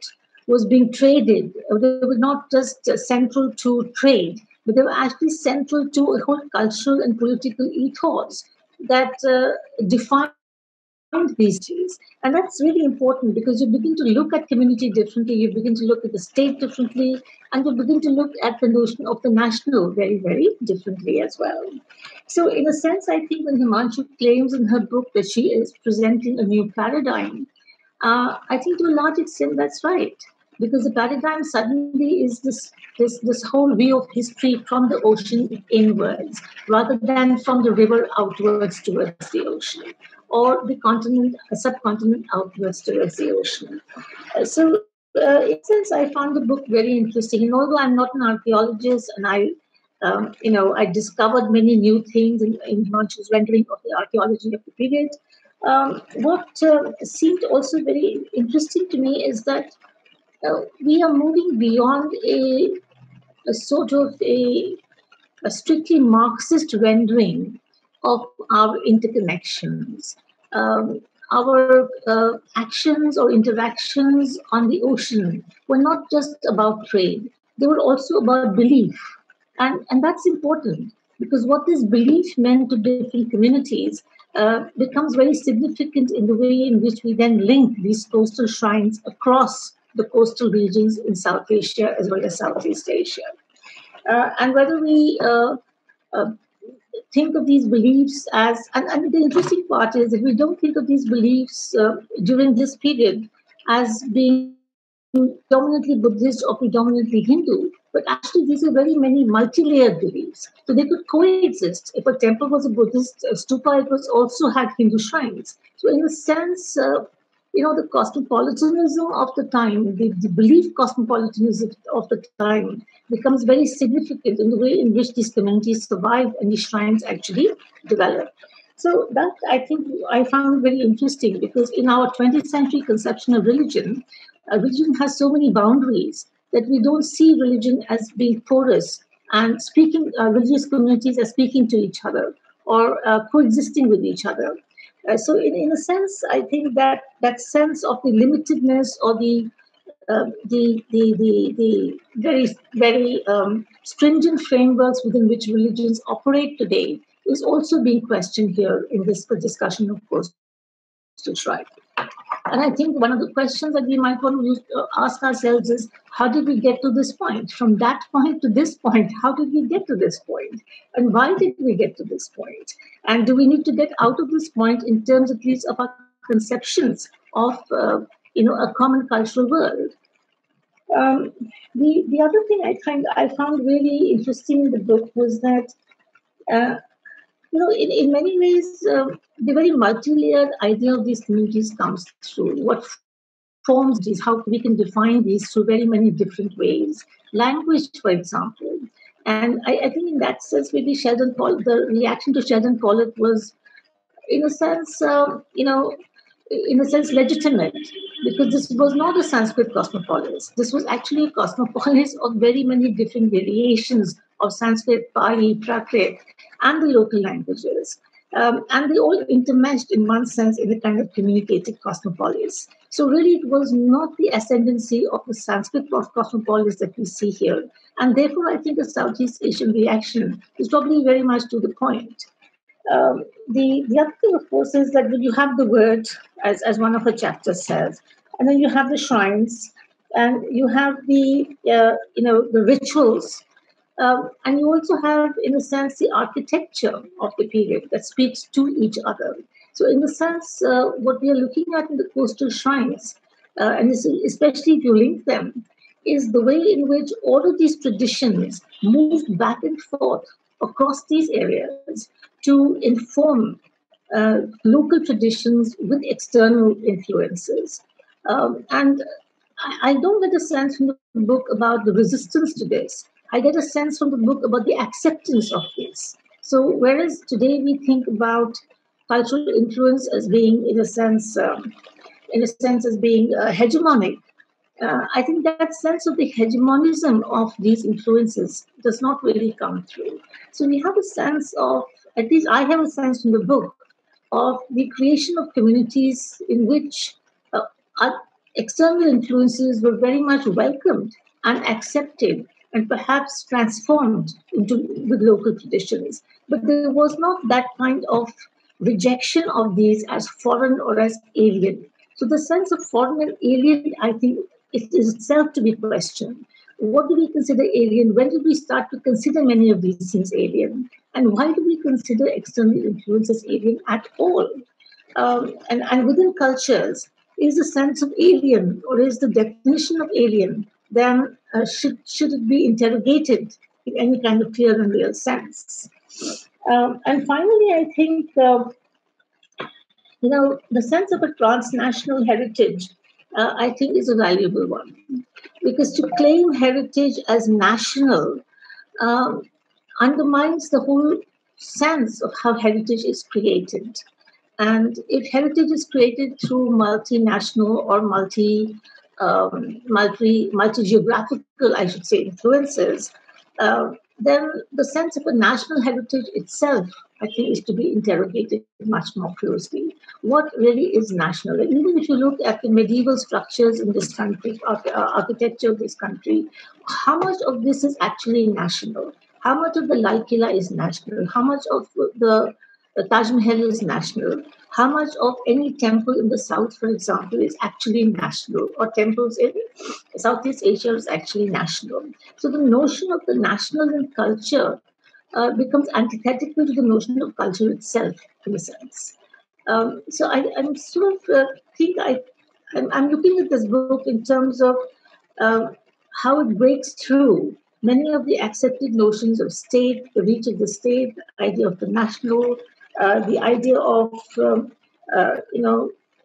was being traded. They were not just central to trade, but they were actually central to a whole cultural and political ethos that defined these days. And that's really important, because you begin to look at community differently, you begin to look at the state differently, and you begin to look at the notion of the national very, very differently as well. So in a sense, I think when Himanshu claims in her book that she is presenting a new paradigm, I think to a large extent that's right, because the paradigm suddenly is this whole view of history from the ocean inwards, rather than from the river outwards towards the ocean, or the continent, subcontinent outwards towards the ocean. So in a sense, I found the book very interesting. And although I'm not an archaeologist, and I discovered many new things in Himanshu's rendering of the archaeology of the period, what seemed also very interesting to me is that we are moving beyond a sort of a strictly Marxist rendering of our interconnections. Our actions or interactions on the ocean were not just about trade, they were also about belief. And that's important, because what this belief meant to different communities becomes very significant in the way in which we then link these coastal shrines across the coastal regions in South Asia as well as Southeast Asia. And whether we think of these beliefs as, and the interesting part is that we don't think of these beliefs during this period as being predominantly Buddhist or predominantly Hindu, but actually these are very many multi-layered beliefs. So they could coexist. If a temple was a Buddhist stupa, it was also had Hindu shrines. So in a sense, the cosmopolitanism of the time, the belief cosmopolitanism of the time becomes very significant in the way in which these communities survive and these shrines actually develop. So that, I think, I found very interesting, because in our 20th century conception of religion, religion has so many boundaries that we don't see religion as being porous and speaking, religious communities as speaking to each other or coexisting with each other. So in a sense, I think that sense of the limitedness or the very, very stringent frameworks within which religions operate today is also being questioned here in this discussion of coastal shrine. And I think one of the questions that we might want to ask ourselves is, how did we get to this point? From that point to this point, how did we get to this point? And why did we get to this point? And do we need to get out of this point in terms at least of our conceptions of a common cultural world? The other thing I found really interesting in the book was that in many ways, the very multi-layered idea of these communities comes through. What forms these, how we can define these through very many different ways. Language, for example. And I think in that sense, maybe the reaction to Sheldon Pollock was, in a sense, legitimate, because this was not a Sanskrit cosmopolis. This was actually a cosmopolis of very many different variations of Sanskrit, Pali, Prakrit, and the local languages. And they all intermeshed in one sense in a kind of communicated cosmopolis. So really it was not the ascendancy of the Sanskrit cosmopolis that we see here. And therefore I think the Southeast Asian reaction is probably very much to the point. The other thing, of course, is that when you have the word, as one of her chapters says, and then you have the shrines, and you have the rituals, and you also have, in a sense, the architecture of the period that speaks to each other. So, in a sense, what we are looking at in the coastal shrines, and especially if you link them, is the way in which all of these traditions moved back and forth across these areas to inform local traditions with external influences. And I don't get a sense from the book about the resistance to this. I get a sense from the book about the acceptance of this. So, whereas today we think about cultural influence as being, as being hegemonic, I think that sense of the hegemonism of these influences does not really come through. So we have a sense of, at least I have a sense from the book, of the creation of communities in which our external influences were very much welcomed and accepted and perhaps transformed into with local traditions. But there was not that kind of rejection of these as foreign or as alien. So the sense of foreign and alien, I think, it is itself to be questioned. What do we consider alien? When did we start to consider many of these things alien? And why do we consider external influences alien at all? And within cultures, is the sense of alien or is the definition of alien, then should it be interrogated in any kind of clear and real sense? And finally, I think the sense of a transnational heritage, I think, is a valuable one. Because to claim heritage as national undermines the whole sense of how heritage is created. And if heritage is created through multinational or multi-geographical, I should say, influences, then the sense of a national heritage itself, I think, is to be interrogated much more closely. What really is national? And even if you look at the medieval structures in this country, architecture of this country, how much of this is actually national? How much of the Lal Killa is national? How much of the Taj Mahal is national? How much of any temple in the south, for example, is actually national? Or temples in Southeast Asia is actually national? So the notion of the national in culture becomes antithetical to the notion of culture itself, in a sense. So I'm sort of I'm looking at this book in terms of how it breaks through many of the accepted notions of state, the reach of the state, the idea of the national, the idea of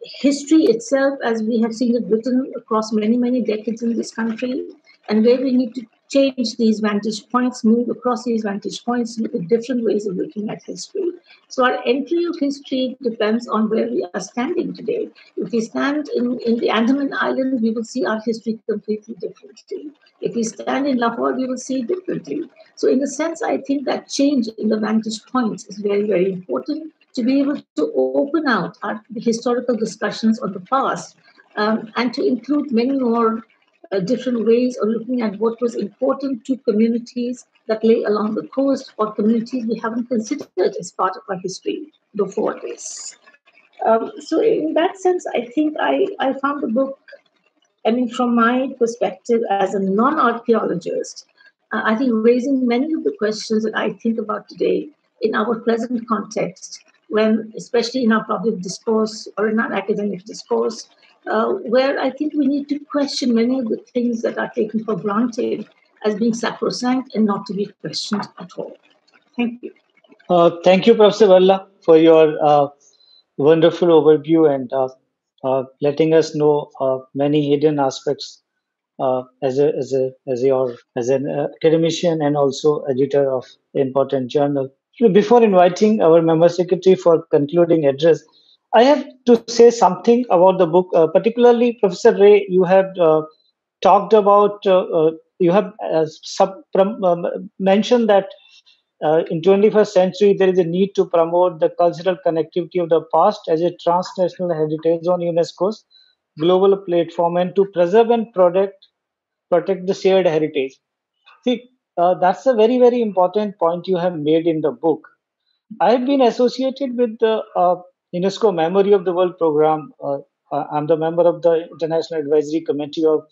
history itself, as we have seen it written across many decades in this country, and where we need to change these vantage points, move across these vantage points, look at different ways of looking at history. So our entry of history depends on where we are standing today. If we stand in the Andaman Islands, we will see our history completely differently. If we stand in Lahore, we will see it differently. So in a sense, I think that change in the vantage points is very important to be able to open out the historical discussions on the past and to include many more different ways of looking at what was important to communities that lay along the coast or communities we haven't considered as part of our history before this. So in that sense, I think I found the book, I mean, from my perspective as a non-archaeologist, I think raising many of the questions that I think about today in our present context, when, especially in our public discourse or in our academic discourse, where I think we need to question many of the things that are taken for granted as being sacrosanct and not to be questioned at all. Thank you. Thank you, Professor Bhalla, for your wonderful overview and letting us know many hidden aspects as an academician and also editor of important journal. So before inviting our member secretary for concluding address, I have to say something about the book. Particularly, Professor Ray, you had talked about, you have mentioned that in 21st century, there is a need to promote the cultural connectivity of the past as a transnational heritage on UNESCO's global platform and to preserve and protect the shared heritage. See, that's a very, very important point you have made in the book. I've been associated with the UNESCO Memory of the World program. I'm the member of the International Advisory Committee of,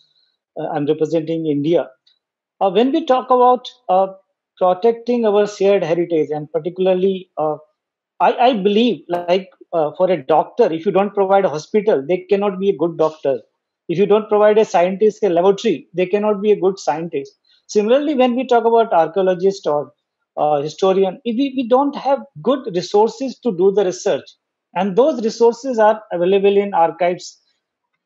I'm representing India. When we talk about protecting our shared heritage, and particularly, I believe, like for a doctor, if you don't provide a hospital, they cannot be a good doctor. If you don't provide a scientist a laboratory, they cannot be a good scientist. Similarly, when we talk about archaeologist or historian, if we don't have good resources to do the research, and those resources are available in archives.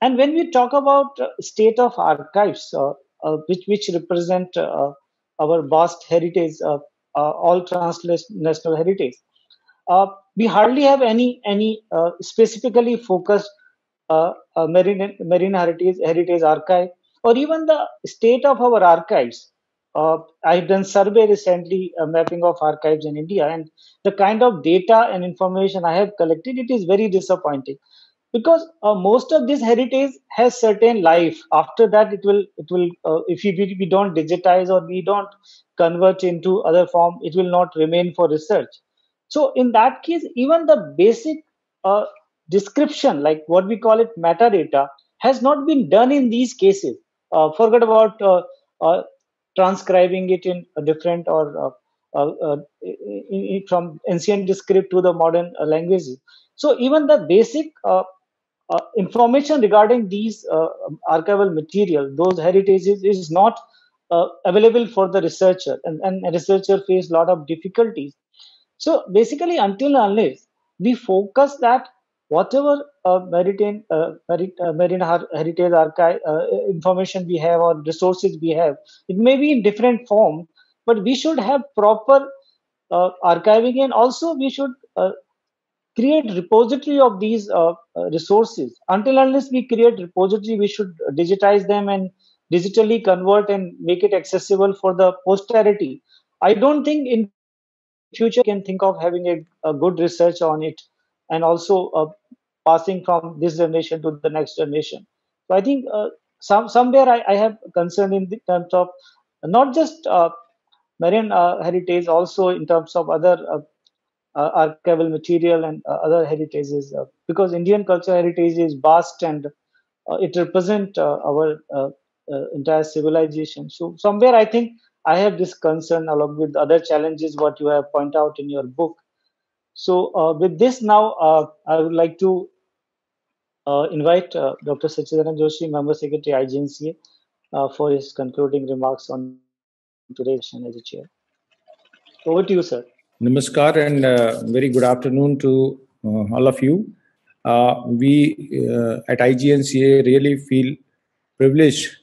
And when we talk about state of archives, which represent our vast heritage, all transnational heritage, we hardly have any specifically focused marine heritage archive, or even the state of our archives. I've done survey recently, mapping of archives in India, and the kind of data and information I have collected, it is very disappointing, because most of this heritage has certain life. After that, it will if we don't digitize or we don't convert into other form, it will not remain for research. So in that case, even the basic uh, description, like what we call it metadata, has not been done in these cases. Forget about transcribing it in a different or from ancient script to the modern languages. So even the basic information regarding these archival material, those heritages, is not available for the researcher, and a researcher face a lot of difficulties. So basically, until and unless we focus that whatever marine heritage archive information we have or resources we have, it may be in different form, but we should have proper archiving, and also we should create repository of these resources. Until unless we create repository, we should digitize them and digitally convert and make it accessible for the posterity. I don't think in future can think of having a good research on it, and also passing from this generation to the next generation. So I think somewhere I have concern in the terms of not just marine heritage, also in terms of other archival material and other heritages, because Indian cultural heritage is vast, and it represents our entire civilization. So somewhere I think I have this concern along with other challenges what you have pointed out in your book. So with this now, I would like to invite Dr. Sachchidanand Joshi, Member Secretary IGNCA, for his concluding remarks on today's session as a chair. Over to you, sir. Namaskar and very good afternoon to all of you. We at IGNCA really feel privileged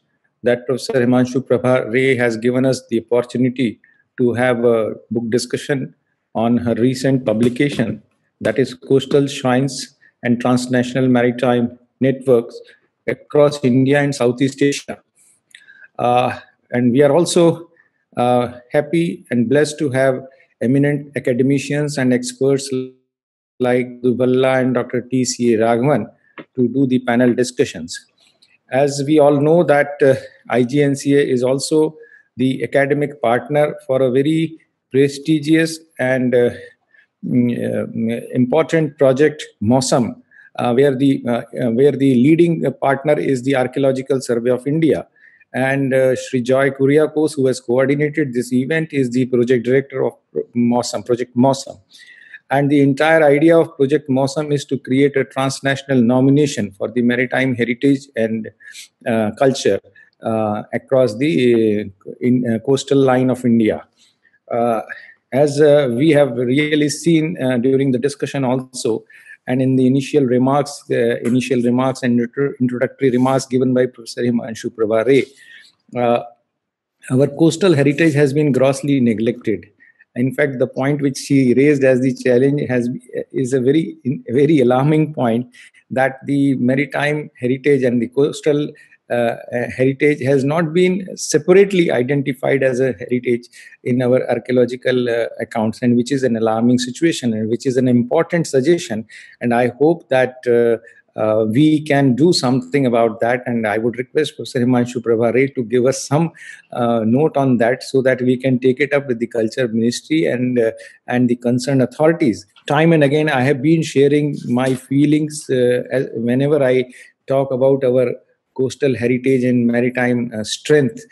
that Professor Himanshu Prabha Ray has given us the opportunity to have a book discussion on her recent publication, that is Coastal Shrines and Transnational Maritime Networks across India and Southeast Asia. And we are also happy and blessed to have eminent academicians and experts like Bhalla and Dr. T.C.A. Raghavan to do the panel discussions. As we all know that IGNCA is also the academic partner for a very prestigious and important project, Mossam, where the leading partner is the Archaeological Survey of India. And Shri Joy Kuriakose, who has coordinated this event, is the project director of Mossam, Project Mossam. And the entire idea of Project Mossam is to create a transnational nomination for the maritime heritage and culture across the coastal line of India. As we have really seen during the discussion also, and in the initial remarks and introductory remarks given by Professor Himanshu Prabha Ray, our coastal heritage has been grossly neglected. In fact, the point which she raised as the challenge is a very alarming point, that the maritime heritage and the coastal heritage has not been separately identified as a heritage in our archaeological accounts, and which is an alarming situation and which is an important suggestion. And I hope that we can do something about that, and I would request Professor Himanshu Prabha to give us some note on that, so that we can take it up with the Culture Ministry and the concerned authorities. Time and again, I have been sharing my feelings whenever I talk about our coastal heritage and maritime strength.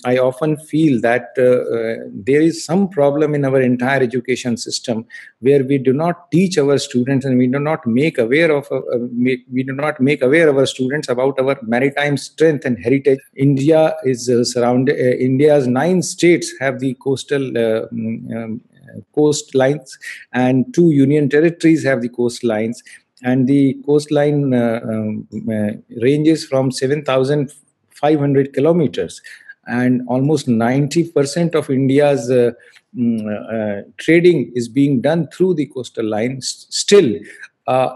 I often feel that there is some problem in our entire education system, where we do not teach our students, and we do not make aware of our students about our maritime strength and heritage. India is surrounded. India's 9 states have the coastal coastlines, and 2 union territories have the coastlines, and the coastline ranges from 7,500 kilometers. And almost 90% of India's trading is being done through the coastal line. Still,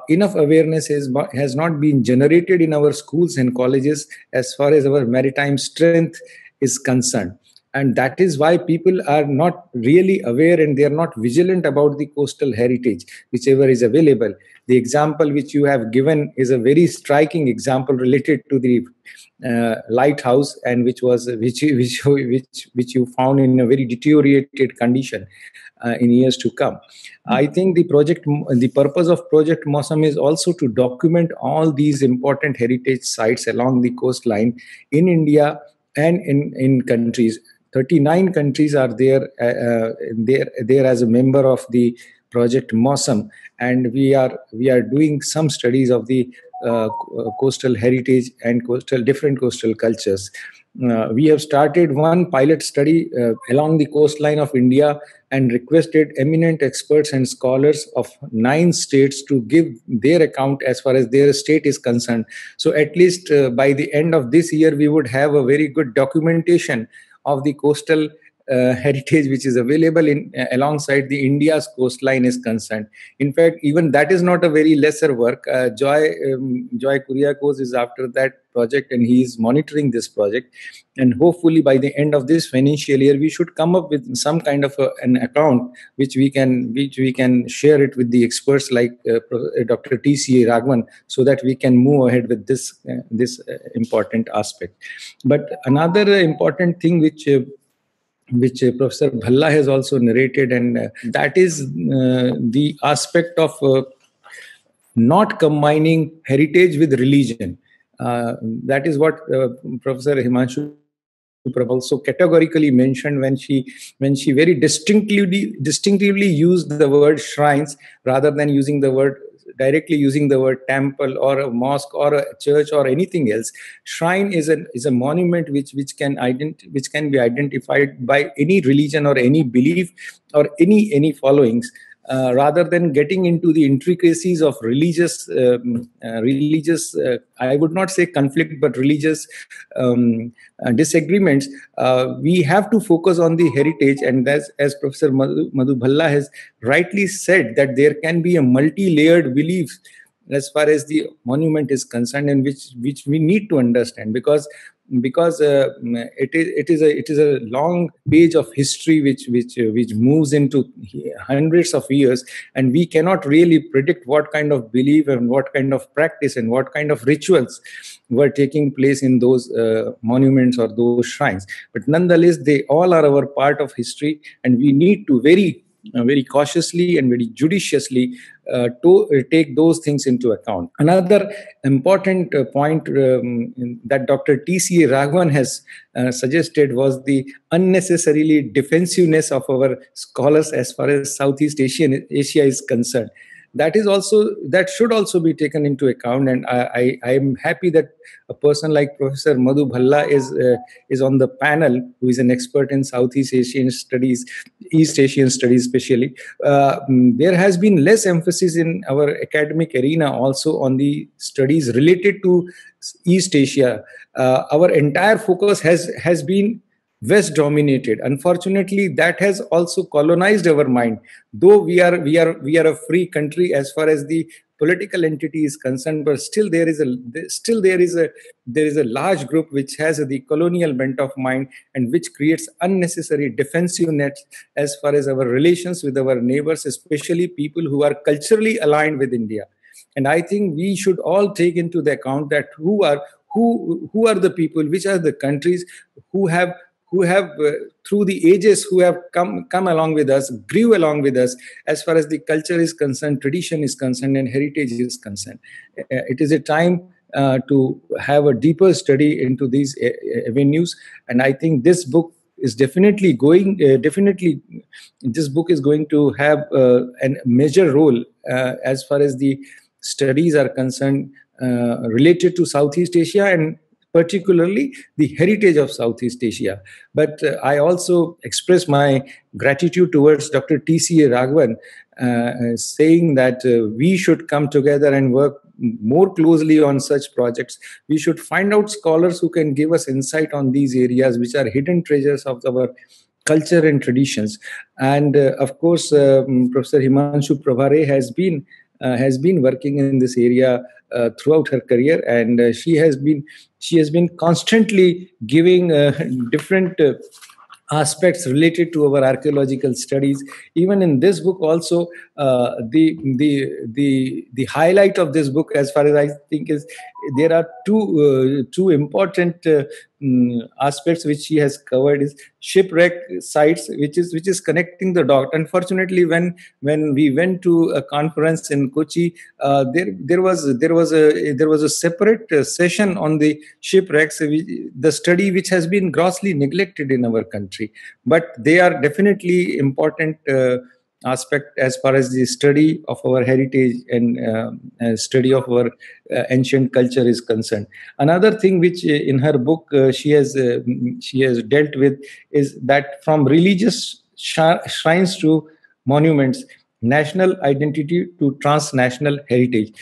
enough awareness has not been generated in our schools and colleges as far as our maritime strength is concerned. And that is why people are not really aware, and they are not vigilant about the coastal heritage, whichever is available. The example which you have given is a very striking example related to the lighthouse, and which you found in a very deteriorated condition in years to come. I think the purpose of Project Mossam is also to document all these important heritage sites along the coastline in India and in countries. 39 countries are there as a member of the Project Mossam, and we are doing some studies of the coastal heritage and different coastal cultures. We have started one pilot study along the coastline of India, and requested eminent experts and scholars of 9 states to give their account as far as their state is concerned. So at least by the end of this year, we would have a very good documentation of the coastal heritage which is available alongside the India's coastline is concerned. In fact, even that is not a very lesser work. Joy Kuriakose is after that project, and he is monitoring this project. And hopefully by the end of this financial year, we should come up with some kind of an account which we can share it with the experts like Dr. T.C.A. Raghavan, so that we can move ahead with this important aspect. But another important thing which Professor Bhalla has also narrated, and that is the aspect of not combining heritage with religion. That is what Professor Himanshu Prabha also categorically mentioned when she very distinctively used the word shrines rather than directly using the word temple or a mosque or a church or anything else. Shrine is a monument which can be identified by any religion or any belief or any followings. Rather than getting into the intricacies of religious, I would not say conflict, but religious disagreements, we have to focus on the heritage. And as Professor Madhu Bhalla has rightly said, that there can be a multi-layered belief as far as the monument is concerned, and which we need to understand, because it is a long page of history which moves into hundreds of years, and we cannot really predict what kind of belief and what kind of practice and what kind of rituals were taking place in those monuments or those shrines. But nonetheless, they all are our part of history, and we need to very cautiously and very judiciously to take those things into account. Another important point that Dr. T.C.A. Raghavan has suggested was the unnecessarily defensiveness of our scholars as far as Southeast Asia is concerned. That should also be taken into account, and I am happy that a person like Professor Madhu Bhalla is on the panel, who is an expert in Southeast Asian studies, East Asian studies especially. There has been less emphasis in our academic arena also on the studies related to East Asia. Our entire focus has been West dominated. Unfortunately, that has also colonized our mind. Though we are a free country as far as the political entity is concerned, but still there is a large group which has the colonial bent of mind and which creates unnecessary defensive nets as far as our relations with our neighbors, especially people who are culturally aligned with India. And I think we should all take into the account that who are the people, which are the countries who have through the ages who have come along with us, grew along with us as far as the culture is concerned, tradition is concerned, and heritage is concerned. It is a time to have a deeper study into these avenues, and I think this book is definitely going to have a major role as far as the studies are concerned related to Southeast Asia and particularly the heritage of Southeast Asia. But I also express my gratitude towards Dr. T.C.A. Raghavan, saying that we should come together and work more closely on such projects. We should find out scholars who can give us insight on these areas, which are hidden treasures of our culture and traditions. And of course, Professor Himanshu Prabha has been working in this area throughout her career, and she has been constantly giving different aspects related to our archaeological studies. Even in this book also, the highlight of this book, as far as I think, is there are two important aspects which she has covered. Is Shipwreck Sites, which is connecting the dot. Unfortunately, when we went to a conference in Kochi, there was a separate session on the shipwrecks, the study which has been grossly neglected in our country. But they are definitely important aspect as far as the study of our heritage and study of our ancient culture is concerned. Another thing which in her book she has dealt with is that from religious shrines to monuments, national identity to transnational heritage.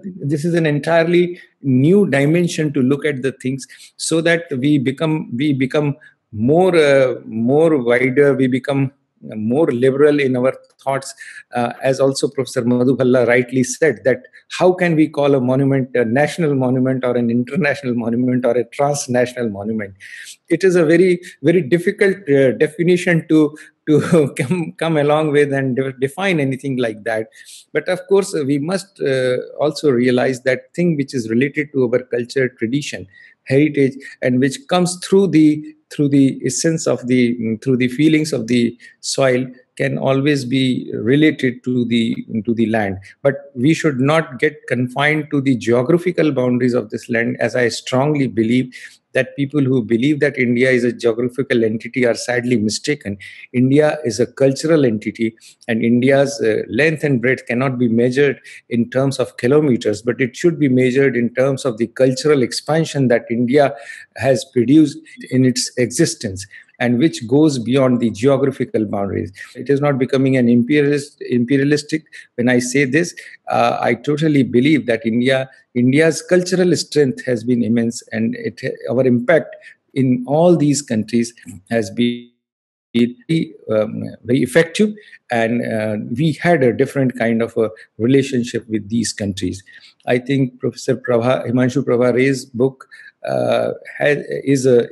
This is an entirely new dimension to look at the things, so that we become more wider, we become more liberal in our thoughts, as also Professor Madhu Bhalla rightly said, that how can we call a monument a national monument or an international monument or a transnational monument? It is a very, very difficult definition to come along with and define anything like that. But of course, we must also realize that thing which is related to our culture, tradition, heritage, and which comes through the essence of through the feelings of the soil, can always be related to the land. But we should not get confined to the geographical boundaries of this land, as I strongly believe that people who believe that India is a geographical entity are sadly mistaken. India is a cultural entity, and India's length and breadth cannot be measured in terms of kilometers, but it should be measured in terms of the cultural expansion that India has produced in its existence, and which goes beyond the geographical boundaries. It is not becoming an imperialistic when I say this. I totally believe that India's cultural strength has been immense, and our impact in all these countries has been very effective, and we had a different kind of a relationship with these countries. I think Professor Himanshu Prabha Ray's book is a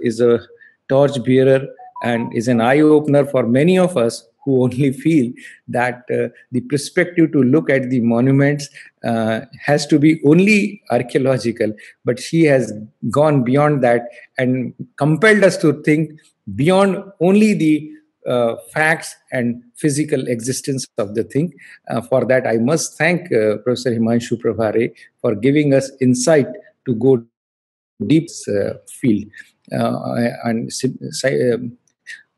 torch bearer and is an eye opener for many of us who only feel that the perspective to look at the monuments has to be only archaeological. But she has gone beyond that and compelled us to think beyond only the facts and physical existence of the thing. For that, I must thank Professor Himanshu Prabha Ray for giving us insight to go deep field.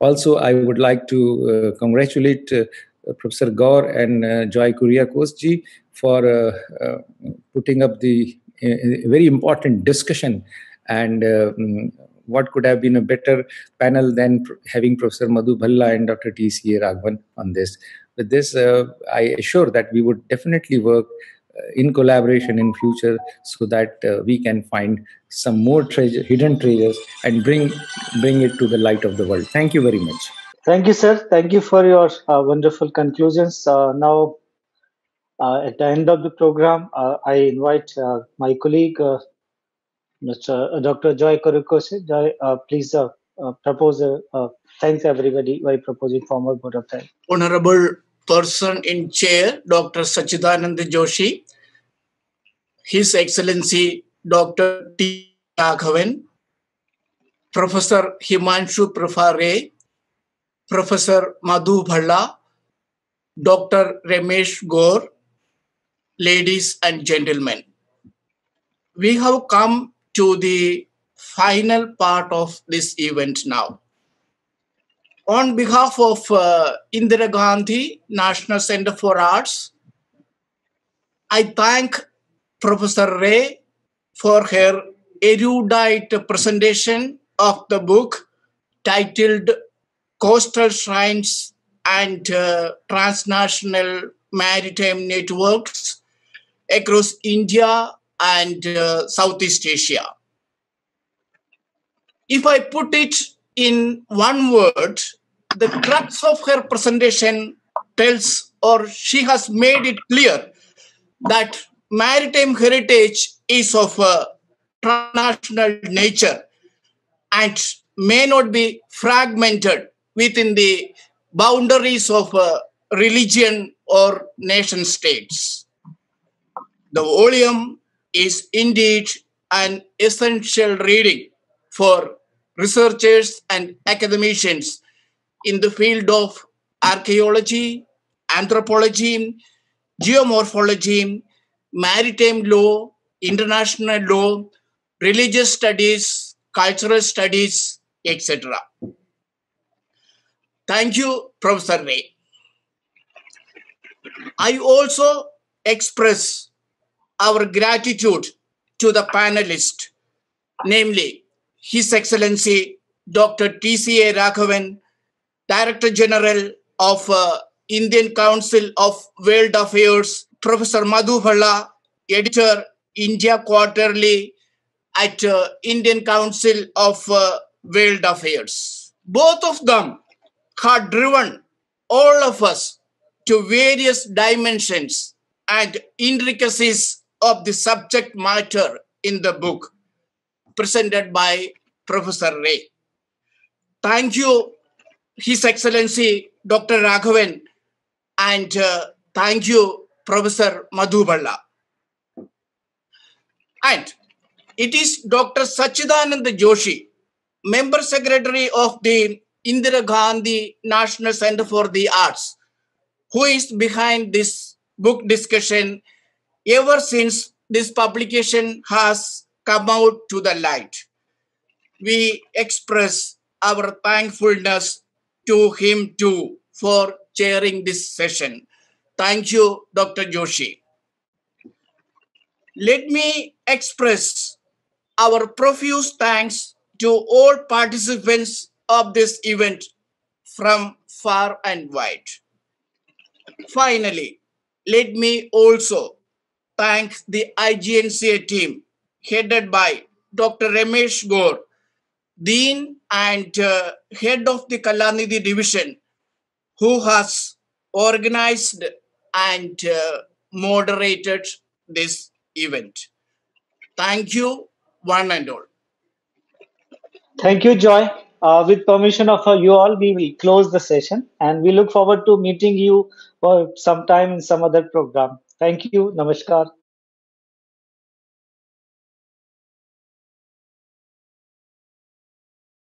Also, I would like to congratulate Professor Gaur and Joy Kuriakose ji for putting up the very important discussion. And what could have been a better panel than having Professor Madhu Bhalla and Dr. T.C.A. Raghavan on this. With this, I assure that we would definitely work in collaboration in future, so that we can find some more hidden treasures and bring it to the light of the world. Thank you very much. Thank you, sir. Thank you for your wonderful conclusions. Now, At the end of the program, I invite my colleague, Mr. Dr. Joy Kuriakose. Joy, please propose. Thanks everybody by proposing formal vote of thanks. Honorable person in chair, Dr. Sachchidanand Joshi, His Excellency Dr. T. Raghavan, Professor Himanshu Prafare, Professor Madhu Bhalla, Dr. Ramesh Gaur, ladies and gentlemen. We have come to the final part of this event now. On behalf of Indira Gandhi National Center for Arts, I thank Professor Ray for her erudite presentation of the book titled Coastal Shrines and Transnational Maritime Networks across India and Southeast Asia. If I put it in one word, the crux of her presentation tells, or she has made it clear, that maritime heritage is of a transnational nature and may not be fragmented within the boundaries of a religion or nation states. The volume is indeed an essential reading for researchers and academicians in the field of archaeology, anthropology, geomorphology, maritime law, international law, religious studies, cultural studies, etc. Thank you, Professor Ray. I also express our gratitude to the panelists, namely His Excellency Dr. T.C.A. Raghavan, Director General of Indian Council of World Affairs, Professor Madhu Bhalla, Editor, India Quarterly at Indian Council of World Affairs. Both of them had driven all of us to various dimensions and intricacies of the subject matter in the book presented by Professor Ray. Thank you, His Excellency Dr. Raghavan, and thank you, Professor Madhu Bhalla. And it is Dr. Sachchidanand Joshi, Member Secretary of the Indira Gandhi National Center for the Arts, who is behind this book discussion ever since this publication has come out to the light. We express our thankfulness to him too for chairing this session. Thank you, Dr. Joshi. Let me express our profuse thanks to all participants of this event from far and wide. Finally, let me also thank the IGNCA team headed by Dr. Ramesh Gaur, Dean and Head of the Kalanidhi Division, who has organized and moderated this event. Thank you, one and all. Thank you, Joy. With permission of you all, we will close the session and we look forward to meeting you for sometime in some other program. Thank you. Namaskar.